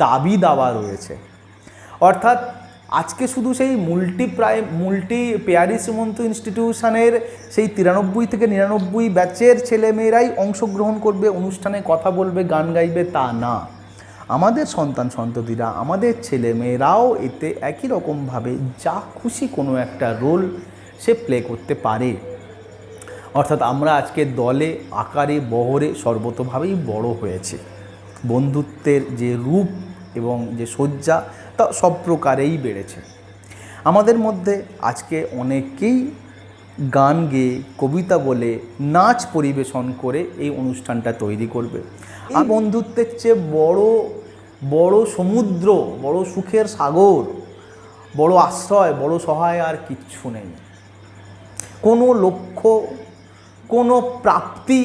দাবি দাওয়া রয়েছে। অর্থাৎ আজকে শুধু সেই মুল্টি পেয়ারি শ্রীমন্ত ইনস্টিটিউশনের সেই 93 থেকে 99 ব্যাচের ছেলেমেয়েরাই অংশগ্রহণ করবে, অনুষ্ঠানে কথা বলবে, গান গাইবে, তা না। আমাদের সন্তান সন্ততিরা, আমাদের ছেলেমেয়েরাও এতে একই রকমভাবে যা খুশি কোনো একটা রোল সে প্লে করতে পারে। অর্থাৎ আমরা আজকে দলে, আকারে, বহরে সর্বতোভাবেই বড় হয়েছে। বন্ধুত্বের যে রূপ এবং যে সজ্জা তা সব প্রকারেই বেড়েছে। আমাদের মধ্যে আজকে অনেকেই গান গেয়ে, কবিতা বলে, নাচ পরিবেশন করে এই অনুষ্ঠানটা তৈরি করবে। এই বন্ধুত্বের চেয়ে বড় সমুদ্র, বড় সুখের সাগর, বড় আশ্রয়, বড় সহায় আর কিচ্ছু নেই। কোনো লক্ষ্য, কোনো প্রাপ্তি,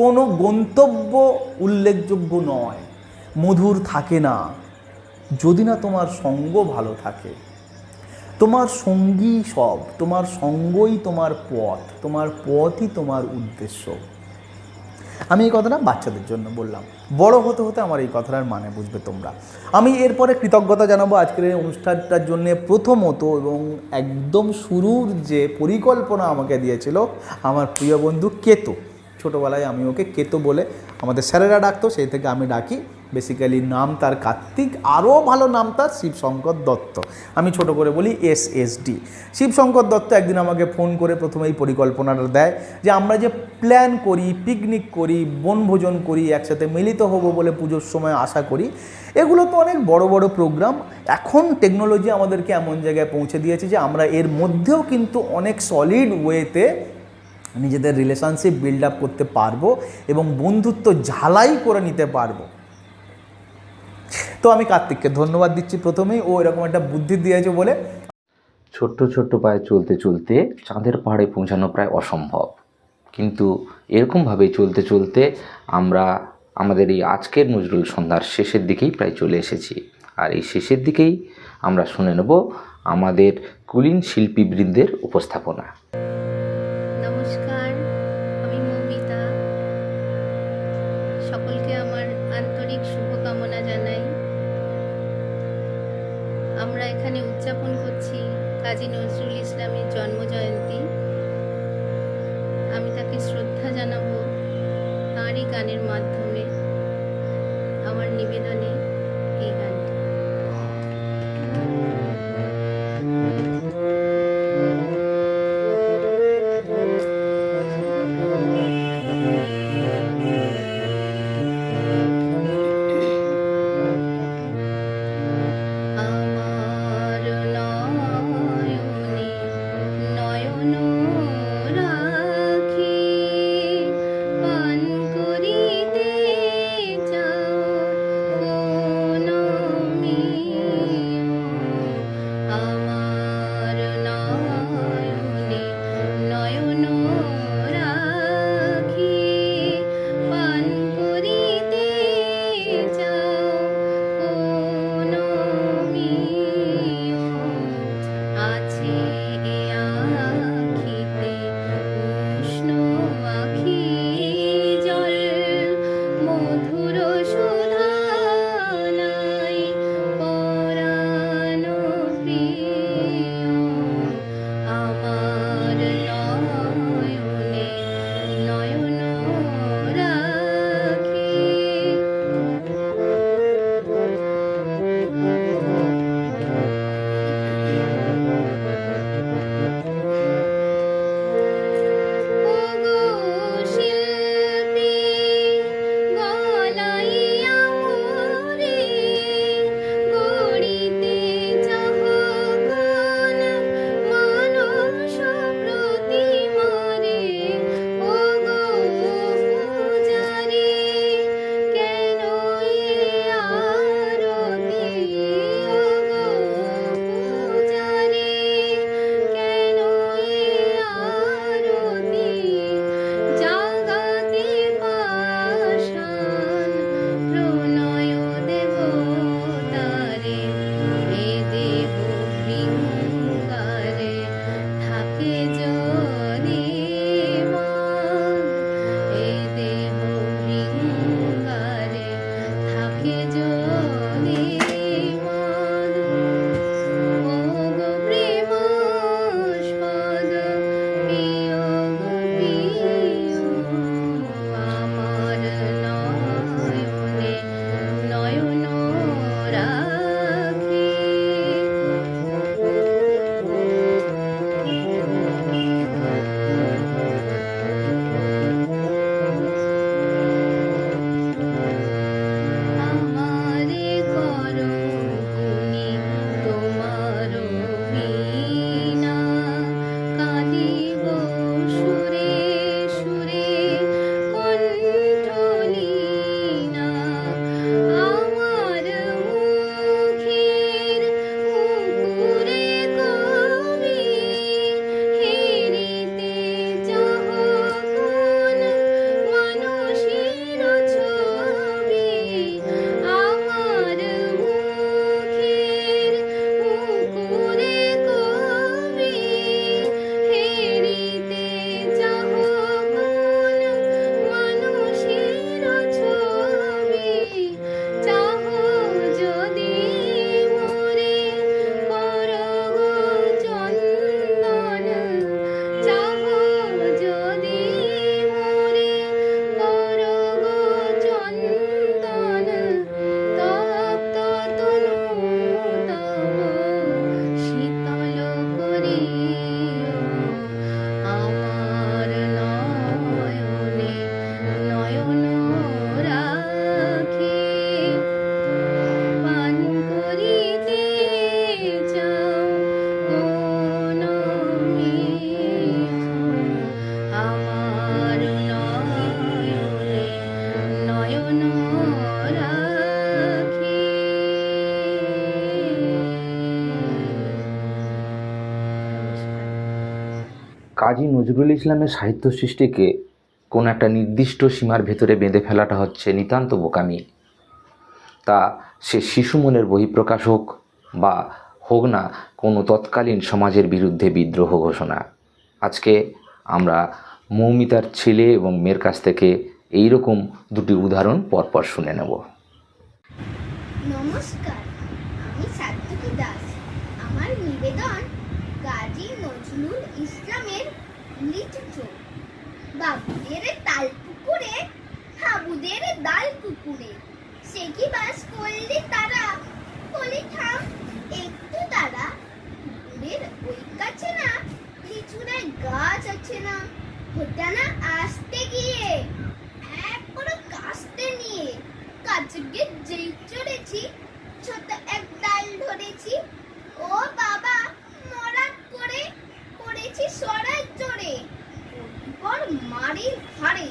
কোনো গন্তব্য উল্লেখযোগ্য নয়, মধুর থাকে না যদি না তোমার সঙ্গ ভালো থাকে। তোমার সঙ্গী সব, তোমার সঙ্গই তোমার পথ, তোমার পথই তোমার উদ্দেশ্য। আমি এই কথাটা বাচ্চাদের জন্য বললাম, বড় হতে হতে আমার এই কথাটার মানে বুঝবে তোমরা। আমি এরপরে কৃতজ্ঞতা জানাবো আজকের এই অনুষ্ঠানটার জন্য প্রথমত, এবং একদম শুরুর যে পরিকল্পনা আমাকে দিয়েছিল আমার প্রিয় বন্ধু কেতু। ছোটোবেলায় আমি ওকে কেতু বলে আমাদের স্যারেরা ডাকতো, সেই থেকে আমি ডাকি। বেসিক্যালি নাম তার কার্তিক, আরও ভালো নাম তার শিবশঙ্কর দত্ত, আমি ছোট করে বলি SSD। শিবশঙ্কর দত্ত একদিন আমাকে ফোন করে প্রথমে এই পরিকল্পনাটা দেয় যে আমরা যে প্ল্যান করি, পিকনিক করি, বনভোজন করি, একসাথে মিলিত হব বলে পুজোর সময় আশা করি, এগুলো তো অনেক বড় বড় প্রোগ্রাম। এখন টেকনোলজি আমাদেরকে এমন জায়গায় পৌঁছে দিয়েছে যে আমরা এর মধ্যেও কিন্তু অনেক সলিড ওয়েতে নিজেদের রিলেশনশিপ বিল্ড আপ করতে পারবো এবং বন্ধুত্ব ঝালাই করে নিতে পারবো। তো আমি কার্তিককে ধন্যবাদ দিচ্ছি প্রথমেই, ও এরকম একটা বুদ্ধি দিয়েছে বলে। ছোট্ট ছোট্ট পায়ে চলতে চলতে চাঁদের পাহাড়ে পৌঁছানো প্রায় অসম্ভব, কিন্তু এরকমভাবেই চলতে চলতে আমরা আমাদের এই আজকের নজরুল সন্ধ্যার শেষের দিকেই প্রায় চলে এসেছি। আর এই শেষের দিকেই আমরা শুনে নেব আমাদের কুলীন শিল্পীবৃন্দের উপস্থাপনা। নমস্কার, আমি মৌমিতা। সকলকে আমার আন্তরিক শুভকামনা জানাই। আমরা এখানে উদযাপন করছি কাজী নজরুল ইসলামের জন্মজয়ন্তী। আমি তাকে শ্রদ্ধা জানাবো তাঁরই গানের মাধ্যমে। আমার নিবেদনে এই গানটি। আমার নয়নে নয়ন রাখি পান করিতে যাও ও কাজী নজরুল ইসলামের সাহিত্য সৃষ্টিকে কোনো একটা নির্দিষ্ট সীমার ভেতরে বেঁধে ফেলাটা হচ্ছে নিতান্ত বোকামি। তা সে শিশু মনের বহিঃপ্রকাশ হোক বা হোক না কোনো তৎকালীন সমাজের বিরুদ্ধে বিদ্রোহ ঘোষণা। আজকে আমরা মৌমিতার ছেলে এবং মেয়ের কাছ থেকে এই রকম দুটি উদাহরণ পরপর শুনে নেব। নমস্কার, আমি সাত্তকী দাস। আমার নিবেদন কাজী নজরুল ইসলামের লিচু। বাবুদের তাল পুকুরে, হাবুদের ডাল কুকুরে, সে কি বাস করলে তারা, বলি থাম একটু তারা। পুকুরের ওই কাছে না লিচুরা গাছ আছে না, ওটা না আসতে গিয়ে এক বড় কাস্তে নিয়ে কাছে গিয়ে যেই চড়েছি, ছোট এক ডাল ধরেছি, ও বাবা মরার করে পড়েছি সরাই চড়ে, পর মারির ঘাড়ে,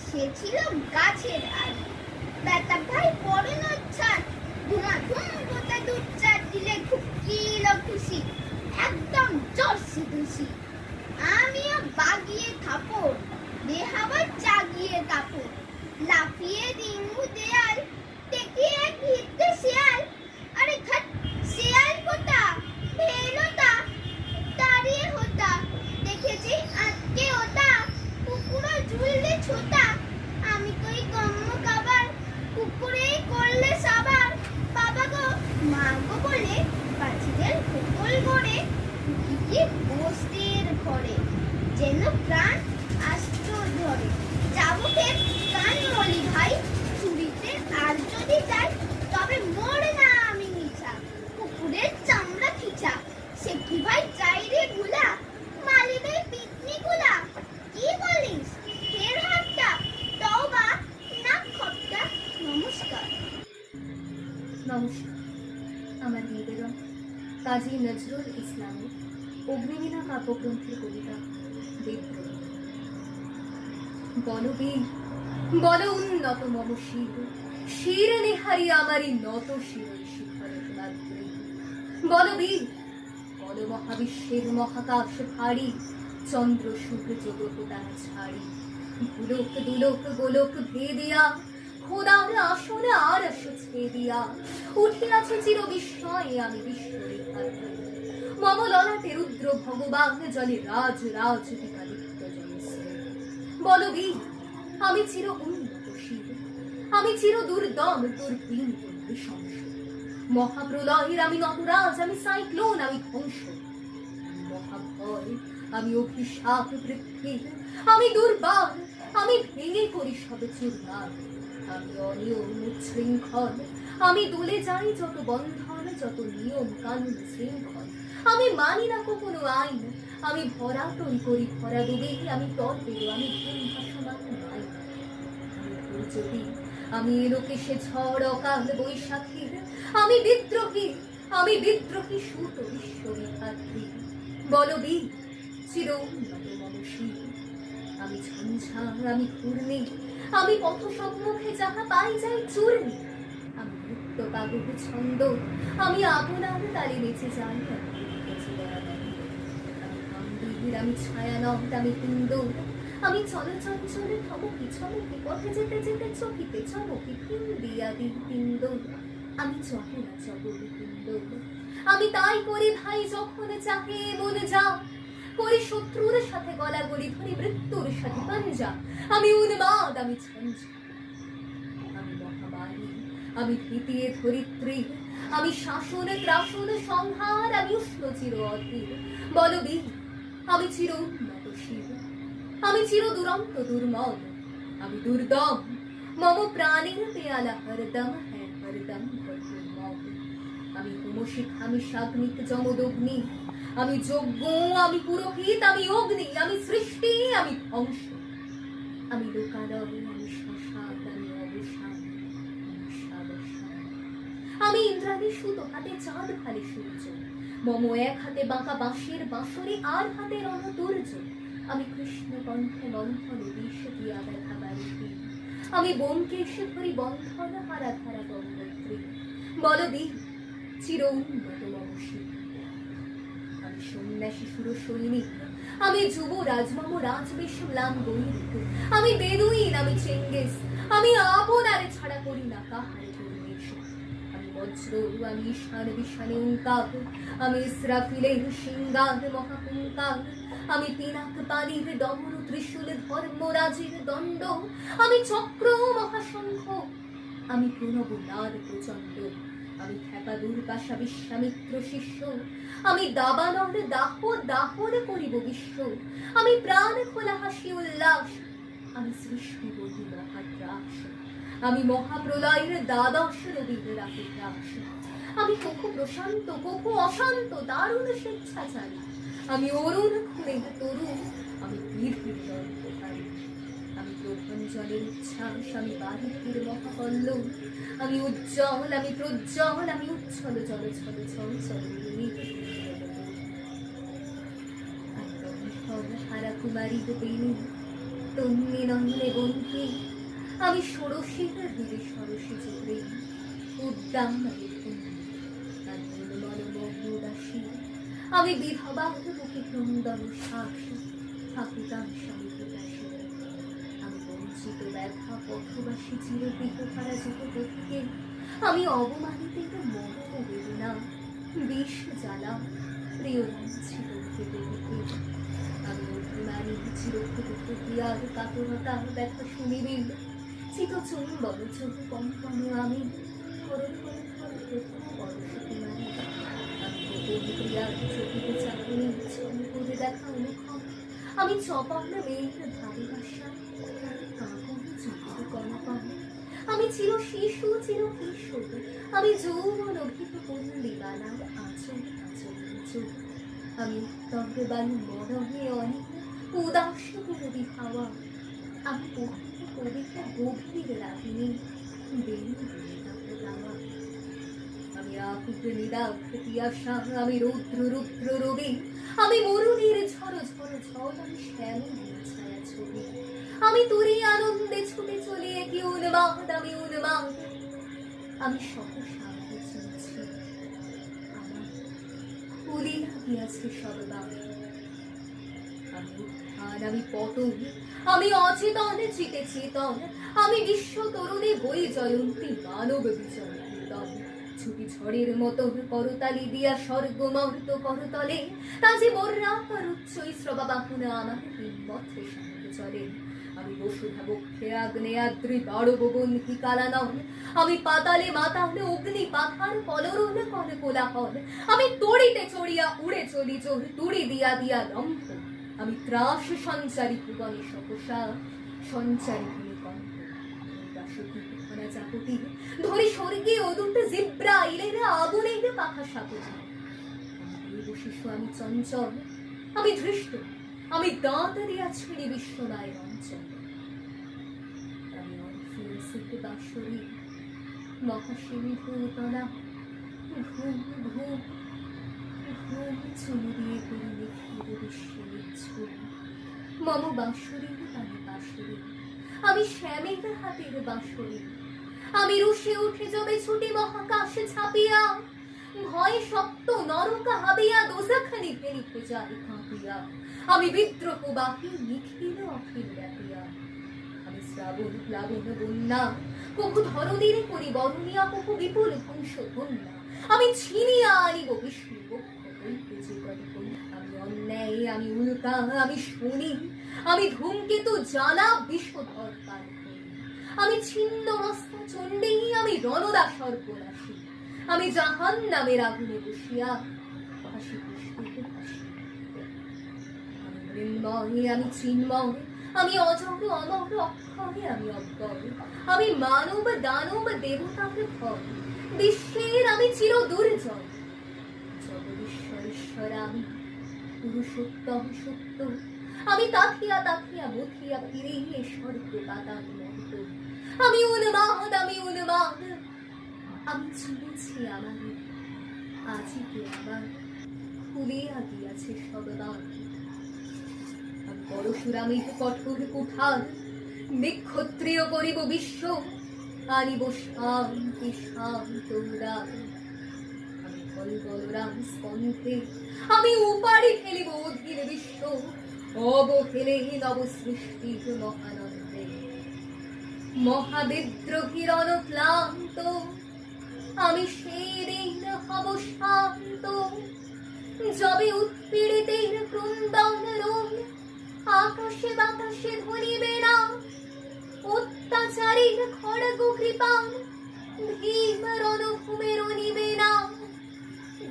সে ছিল গাছের আড়ে। বেটা ভাই পড়ে নচ্ছার, ধুমাধুম গোটা দুধ চা দিলে খুব কিলো খুশি, একদম জর্সি খুশি। আমিও বাগিয়ে থাপড়, দেহাবার জাগিয়ে কাপড়, লাফিয়ে রিঙ্গু দেয়াল, দেখি এক ভিড়তে শিয়াল। আরে ঘাট শিয়াল কোথা, ভেলোটা দাঁড়িয়ে হোতা, দেখেছি আজকে ওটা, কুকুরও ঝুললে ছোটা। আমি কই গম্ম কাবার, কুকুরেই করলে সাবার। বাবা গো মা গো বলে পাখিদের কুকুল গড়ে, কি বস্তির ঘরে, যেন প্রাণ আস্ত ধরে। যাবো ফের কান মলি ভাই, চুরিতে আর যদি যাই, তবে মরে না আমি নিচা, কুকুরের চামড়া খিচা। সে কি ভাই চাই রে গুলা, মালিদের পিকনি গুলা। কি বলিস ফের হাতটা, তওবা না খটকা। নমস্কার। নমস্কার, আমার নিবেদন কাজী নজরুল ইসলামের অগ্নিবীণা কাব্যগ্রন্থের কবিতা বিদ্রোহ। বলো বীর, বলো উন্নত মম শির, শির নেহারি আমারই নত শির শিখর রাত্রি। বলো বীর, বলো মহাবিশ্বের মহাকাশ ভারী, চন্দ্র সূর্য জগৎ তারা ছাড়ি। ভুলোক দুলোক গোলক ভেদিয়া, খোদার আসন আর ছে দিয়া, উঠিয়াছে চির বিস্ময়ে আমি বিশ্বরেখার। মম ললাটে রুদ্র ভগবান জলে রাজ রাজ বিকালিপ্ত জয়শ্রী। বলো বীর, আমি চির উন্নত শির, আমি চির দুর্দম দুর্বিন নৃশংস। মহাপ্রলয়ের আমি নটরাজ, আমি সাইক্লোন, আমি ধ্বংস। মহাভয়, আমি অভিশাপ বৃদ্ধি, আমি দুর্বার, আমি ভেঙে করি সবে চূর্ণার। আমি অনিয়ম উচ্ছৃঙ্খল, আমি দলে যাই যত বন্ধন, যত নিয়ম কানুন শৃঙ্খল। আমি মানি না কোনো আইন, আমি ভরাটন করি ভরা ডুবে, আমি তর্পের, আমি ঘুম ভাসমান নাই। যদি আমি এলোকে সে ঝড় অকাল বৈশাখীর, আমি বিদ্রোহী, আমি বিদ্রোহী সুত বিশ্ববিধাত্রী। বলো বীর, চির উন্নত মম শির, আমি ঝঞ্ঝার, আমি ঘূর্ণি, আমি পথ সম্মুখে যাহা পাই যাই চূর্ণি। আমি মুক্ত কাগজ ছন্দ, আমি আপনার তালে নেচে যাই, আমি ছায়ানট, আমি হিন্দুর, আমি চলচঞ্চলে থমকি ছমকি, পথে যেতে যেতে চকিতে চমকি ফিন দিয়া দিন হিন্দুর। আমি চহলা চবরি হিন্দুর, আমি তাই করি ভাই যখন চাহে মন যা, করি শত্রুর সাথে গলাগলি, ধরি মৃত্যুর সাথে পাঞ্জা। আমি উন্মাদ, আমি ঝঞ্ঝা, আমি মহামারী, আমি ভীতিয়ে ধরিত্রী, আমি শাসন ত্রাসন সংহার, আমি উষ্ণ চির অধীর। বলো বীর, আমি চির উন্নত শির, আমি চির দুরন্ত দুর্মদ, আমি দুর্দম, মম প্রাণের পেয়ালা হরদম হ্যাঁ হরদম ভরপুর মদ। আমি হোমশিখ, আমি সাগ্নিক যমদগ্নি, আমি যজ্ঞ, আমি পুরোহিত, আমি অগ্নি, আমি সৃষ্টি, আমি ধ্বংস। আমি লোকালয়, আমি শ্মশান, আমি অবসান, আমি সাবসান। আমি ইন্দ্রাণী সুত, হাতে চাঁদ ফালি সূর্য, মম এক হাতে বাঁকা বাঁশের বাঁশরি, আর হাতে রণতুর্য। আমি কৃষ্ণ কণ্ঠে মন্থনে বিষ দিয়া ব্যথা বাড়িতে, আমি ব্যোমকেশে ধরি বন্ধন হারা ধারা গঙ্গোত্রী। বলো বীর, চির উন্নত মম শির, আমি সন্ন্যাসী সুর সৈনিক, আমি যুবরাজ মম রাজবেশ ম্লান গৈরিক, আমি বেদুইন, আমি চেঙ্গিস, আমি আপনারে ছাড়া করি না কাহারে পরিবেশ। আমি বজ্র, আমি ঈশান বিশানে উঙ্কার, আমি ইসরাফিলের সিংগার মহাকুঙ্কার, আমি পিনাক পানির ডমরু ত্রিশূল ধর্মরাজের দণ্ড, আমি চক্র মহাশঙ্খ, আমি প্রণব নাদ প্রচণ্ড, আমি খ্যাপা দুর্বাসা বিশ্বামিত্র শিষ্য, আমি দাবানল দাহ দাহর করিব বিশ্ব, আমি প্রাণ খোলা হাসি উল্লাস, আমি সৃষ্টি বলি মহাত্রাস, আমি মহাপ্রলয়ের দ্বাদশ রবির রাতে গ্রাস, আমি কখু প্রশান্ত কখু অশান্ত দারুণ স্বেচ্ছাচারী, আমি অরুণ খুঁড়ে তরুণ, আমি বিধির দন্তকারী, আমি প্রভঞ্জনের উচ্ছ্বাস, আমি বারিকের মহাপল্লব, আমি উজ্জ্বল, আমি প্রজ্জ্বল, আমি উচ্ছল জল ছল ছল চল হারা কুমারী বেণী তন্নি নন্দনে বন্ধী, আমি ষোড়শীর দিলে সরসী চোখে উদ্যান উদাসী, আমি বিধবার বুকে ক্রন্দন শ্বাস থাকিতাম স্বামী বিকাশী, আমি বঞ্চিত ব্যথা পথবাসী চিরগৃহ ভাড়া যেত পথিকে, আমি অবমানিতের মরণ বেদনা বিষ জ্বালা প্রিয় ছিল দেবীকে, আমি অভিমানী চিরক্ষুত ক্রিয়ার কাতরতা ব্যথা শুনিবিল, চিত চুম্বন চোখ কম্পন আমি হরণ হরণ হরণ প্রথম বর্ষ কুমারী, আমি গোপন ক্রিয়ার চোখিতে চাকরি ছল করে দেখা অনুক্ষণ, আমি চপান্ন মেয়ের ভালোবাসা কাঁপন চোখের কনকন, আমি চির শিশু চির কিশোর, আমি যৌবন অভিত পল্লী বানার আচল আচল চোখ, আমি উত্তর বায়ু মরণে অনেক উদাস করবি হাওয়া, আমি পবিত্র পবিত্র গভীর রাগিনী বেণী রামা, আমি আকুল নিদাক পিয়াসা, আমি রৌদ্র রুদ্র রবি, আমি মরুণীর ঝড় ঝড় ঝড়, আমি শ্যামল ছায়া ছবি, আমি তুরি আনন্দে ছুটে চলি কি উন্মাদ, আমি উন্মাদ, আমি সহসা চলছি, আমার ফুলিয়া গিয়াছে সর্বা, আমি উত্থান, আমি পতন, আমি অচেতন চিতে চেতন, আমি বিশ্ব তরুণী বই জয়ন্তী মানব বিজয় কীর্তন, ছুটি ঝড়ের মতো করতালি দিয়া স্বর্গমর্ত করতলে, তাজে বর্রাকার উচ্চ শ্রবা বাহুনা আমার হিম্মতে সামনে চলে, আমি বসুধা বক্ষে আগ্নেয়াদ্রি বাড়ব বন্ধি কালানল, আমি পাতালে মাতাল অগ্নি পাথার কলরল কলে কোলাহল, আমি তড়িতে চড়িয়া উড়ে চলি চোর তুড়ি দিয়া দিয়া লম্ফ, আমি ত্রাস সঞ্চারী ভুবনে সহসা সঞ্চারী ভূমিকম্প, চাপটি ধরি স্বর্গে অদূত জিব্রা ইলেরা আগুনের পাখা সাপটি, শিশু আমি চঞ্চল, আমি ধৃষ্ট, আমি দাঁত দিয়া ছিঁড়ি বিশ্বময় অঞ্চল, আমি অর্ফিউসিতে বাঁশরী মহাশিনী ভূতলা, ঘুম ঘুম ঘুম চুনি দিয়ে করি নিখিল বিশ্বের ঝুম, মম বাঁশরী আমি বাঁশরী, আমি শ্যামের হাতের বাঁশরী, আমি রুষে উঠে যাবে ছুটি মহাকাশে ছাপিয়া, ভয় শক্ত নরকা হাবিয়া দোজাখানি ফেরিতে যাই কাঁপিয়া, আমি বিদ্রোহ বাহি নিখিল অখিল ব্যাপিয়া, আমি শ্রাবণ প্লাবন বন্যা কখু ধরণীর করি বরণিয়া কখু বিপুল ধ্বংস ধন্যা, আমি ছিনিয়া আনিব বিষ্ণু বক্ষ হইতে যে করি করি, আমি অন্যায় আমি উল্কা আমি শনি, আমি ধূমকেতু জ্বালা বিষধর কাল করি, আমি ছিন্ন মস্ত চণ্ডী, আমি রণদা সর্বনাশী, আমি জাহান নামের আগুনে বসিয়া হাসি পুষ্পিতে হাসি, আমি মৃন্ময় আমি চিন্ময়, আমি অজর অমর অক্ষরে আমি অজ্ঞর, আমি মানব দানব দেবতাকে ভয়, বিশ্বের আমি চির দুর্জয়, জগদীশ্বর ঈশ্বর আমি পুরুষোত্তম সত্য, আমি তাকিয়া তাকিয়া বথিয়া ফিরিয়ে স্বর্গ পাতাল মহত, আমি উন্মাদ আমি উন্মাদ, আমি চিনেছি আমার আজিকে আমার ফুলিয়া গিয়াছে সবদান, আমি পরশুরামের কঠোর কুঠার নিক্ষত্রিয় করিব বিশ্ব, আনিব শান্তি শান্ত উদার, আমি ঢল বলরাম স্কন্ধে আমি উপাড়ি ফেলিব অধীর বিশ্ব অবহেলে নব সৃষ্টির মহানন্দে। মহাবিদ্রোহীর অনক্লান্ত আমি সেই দিন হব শান্ত, যবে উৎপীড়িতের ক্রন্দন রোল আকাশে বাতাসে ধ্বনিবে না, অত্যাচারীর খড়গ কৃপান ভীম রণভূমে রণিবে না।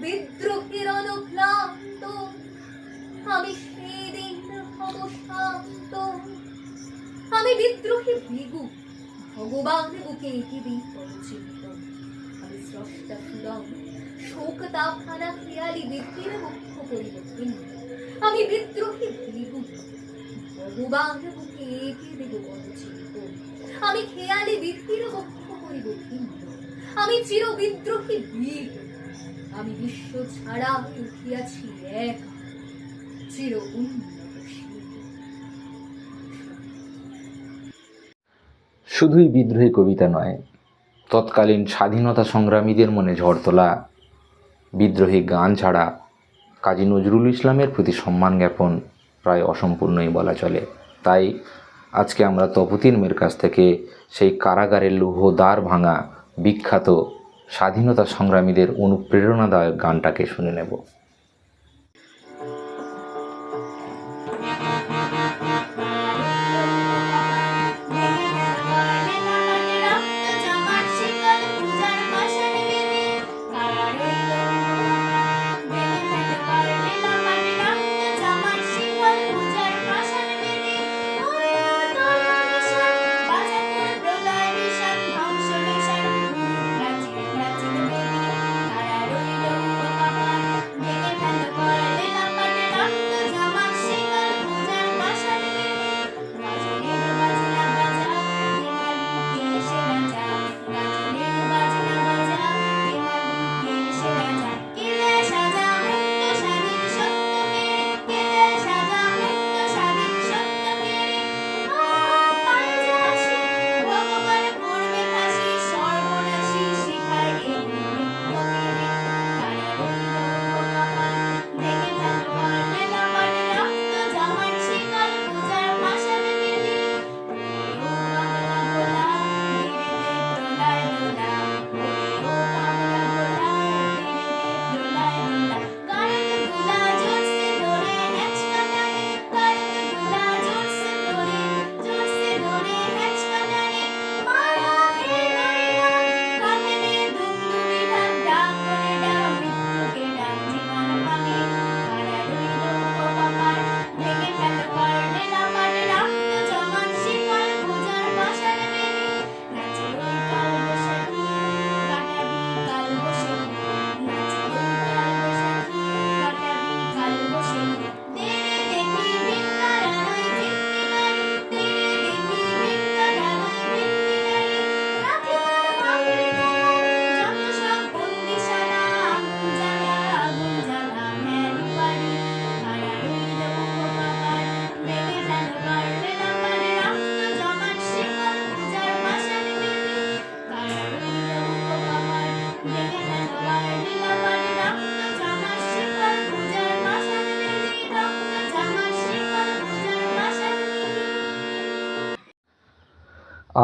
বিদ্রোহীর অনক্লান্ত আমি সেদিন হব শান্ত, আমি বিদ্রোহী বিগু ভগবান বুকে এঁকিবি পরচিন্ত। আমি স্রষ্টা সুরম শোক তাপখানা খেয়ালি বৃদ্ধির মুখ্য করিব ভিন্ন, আমি বিদ্রোহী বিগু ভগবান বুকে এঁকে দেব পরচিন্ত। আমি খেয়ালি বৃদ্ধির মুখ্য করিব ভিন্ন, আমি চির বিদ্রোহী বীর, আমি বিশ্ব ছাড়া উঠিয়াছি এক চির উন্নতশীল। শুধুই বিদ্রোহী কবিতা নয়, তৎকালীন স্বাধীনতা সংগ্রামীদের মনে ঝড় তোলা বিদ্রোহী গান ছাড়া কাজী নজরুল ইসলামের প্রতি সম্মান জ্ঞাপন প্রায় অসম্পূর্ণই বলা চলে। তাই আজকে আমরা তপতির মেয়ের কাছ থেকে সেই কারাগারের লৌহদ্বার ভাঙা বিখ্যাত স্বাধীনতা সংগ্রামীদের অনুপ্রেরণাদায়ক গানটাকে শুনে নেব।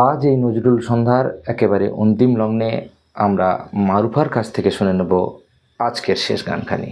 আজ এই নজরুল সন্ধ্যার একেবারে অন্তিম লগ্নে আমরা মারুফার কাছ থেকে শুনে নেব আজকের শেষ গানখানি।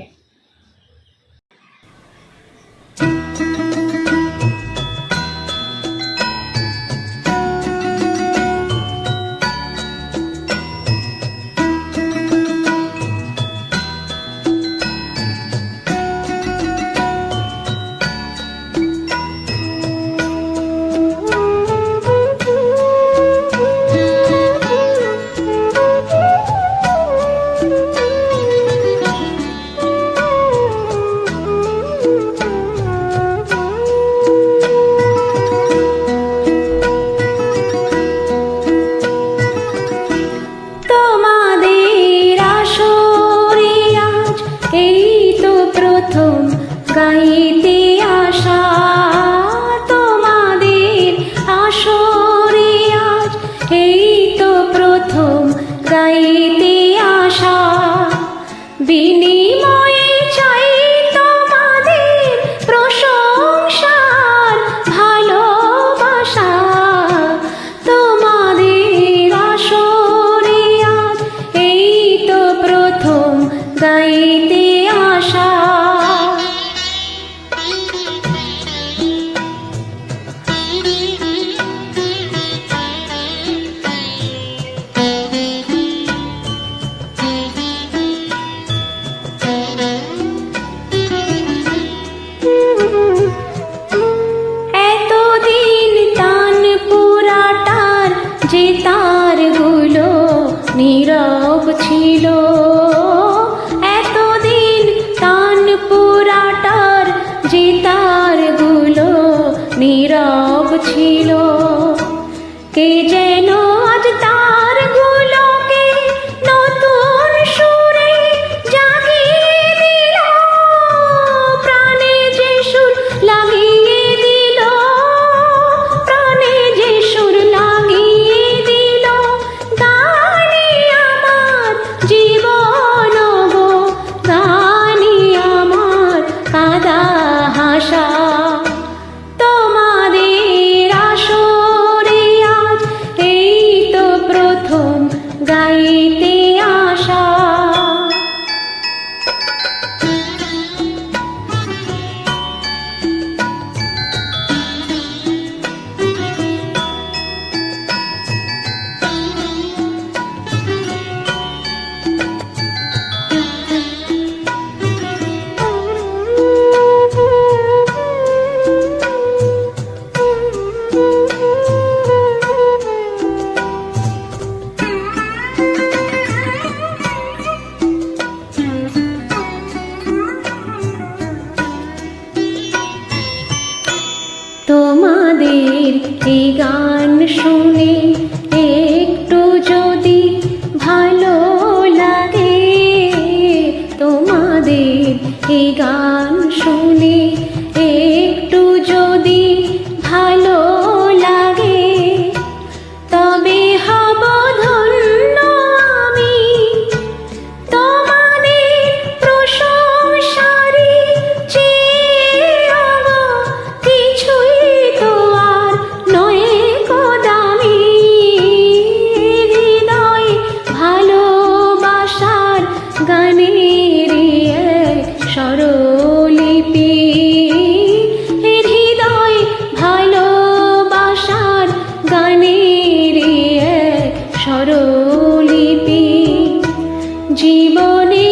গাইতে আসা তোমাদের আসরে আজ এই তো প্রথম গাইতে আসা। ছিল এতদিন টান পুরাটার যে তারগুলো নীরব ছিল, কে যেন আজ তারগুলোকে নতুন সুরে জাগিয়ে দিল, প্রাণে যে সুর লাগিয়ে দিল, প্রাণে যে সুর লাগিয়ে দিল, গানে আমার জীবন গো, গানে আমার কাদা হাসা। তোমাদের আসরে আজ এই তো প্রথম গাইতে আসা। তোমাদের এই গান শুনে একটু যদি ভালো লাগে, তোমাদের এই গান শুনে একটু যদি ভালো লাগে, তবে হব ধন্য আমি তোমাদের প্রশংসারি চেয়ে, কিছুই তো আর নয় কদামি, হৃদয় ভালোবাসার গানের এক স্বরলিপি, হৃদয় ভালোবাসার গানের এক স্বরলিপি, জীবনে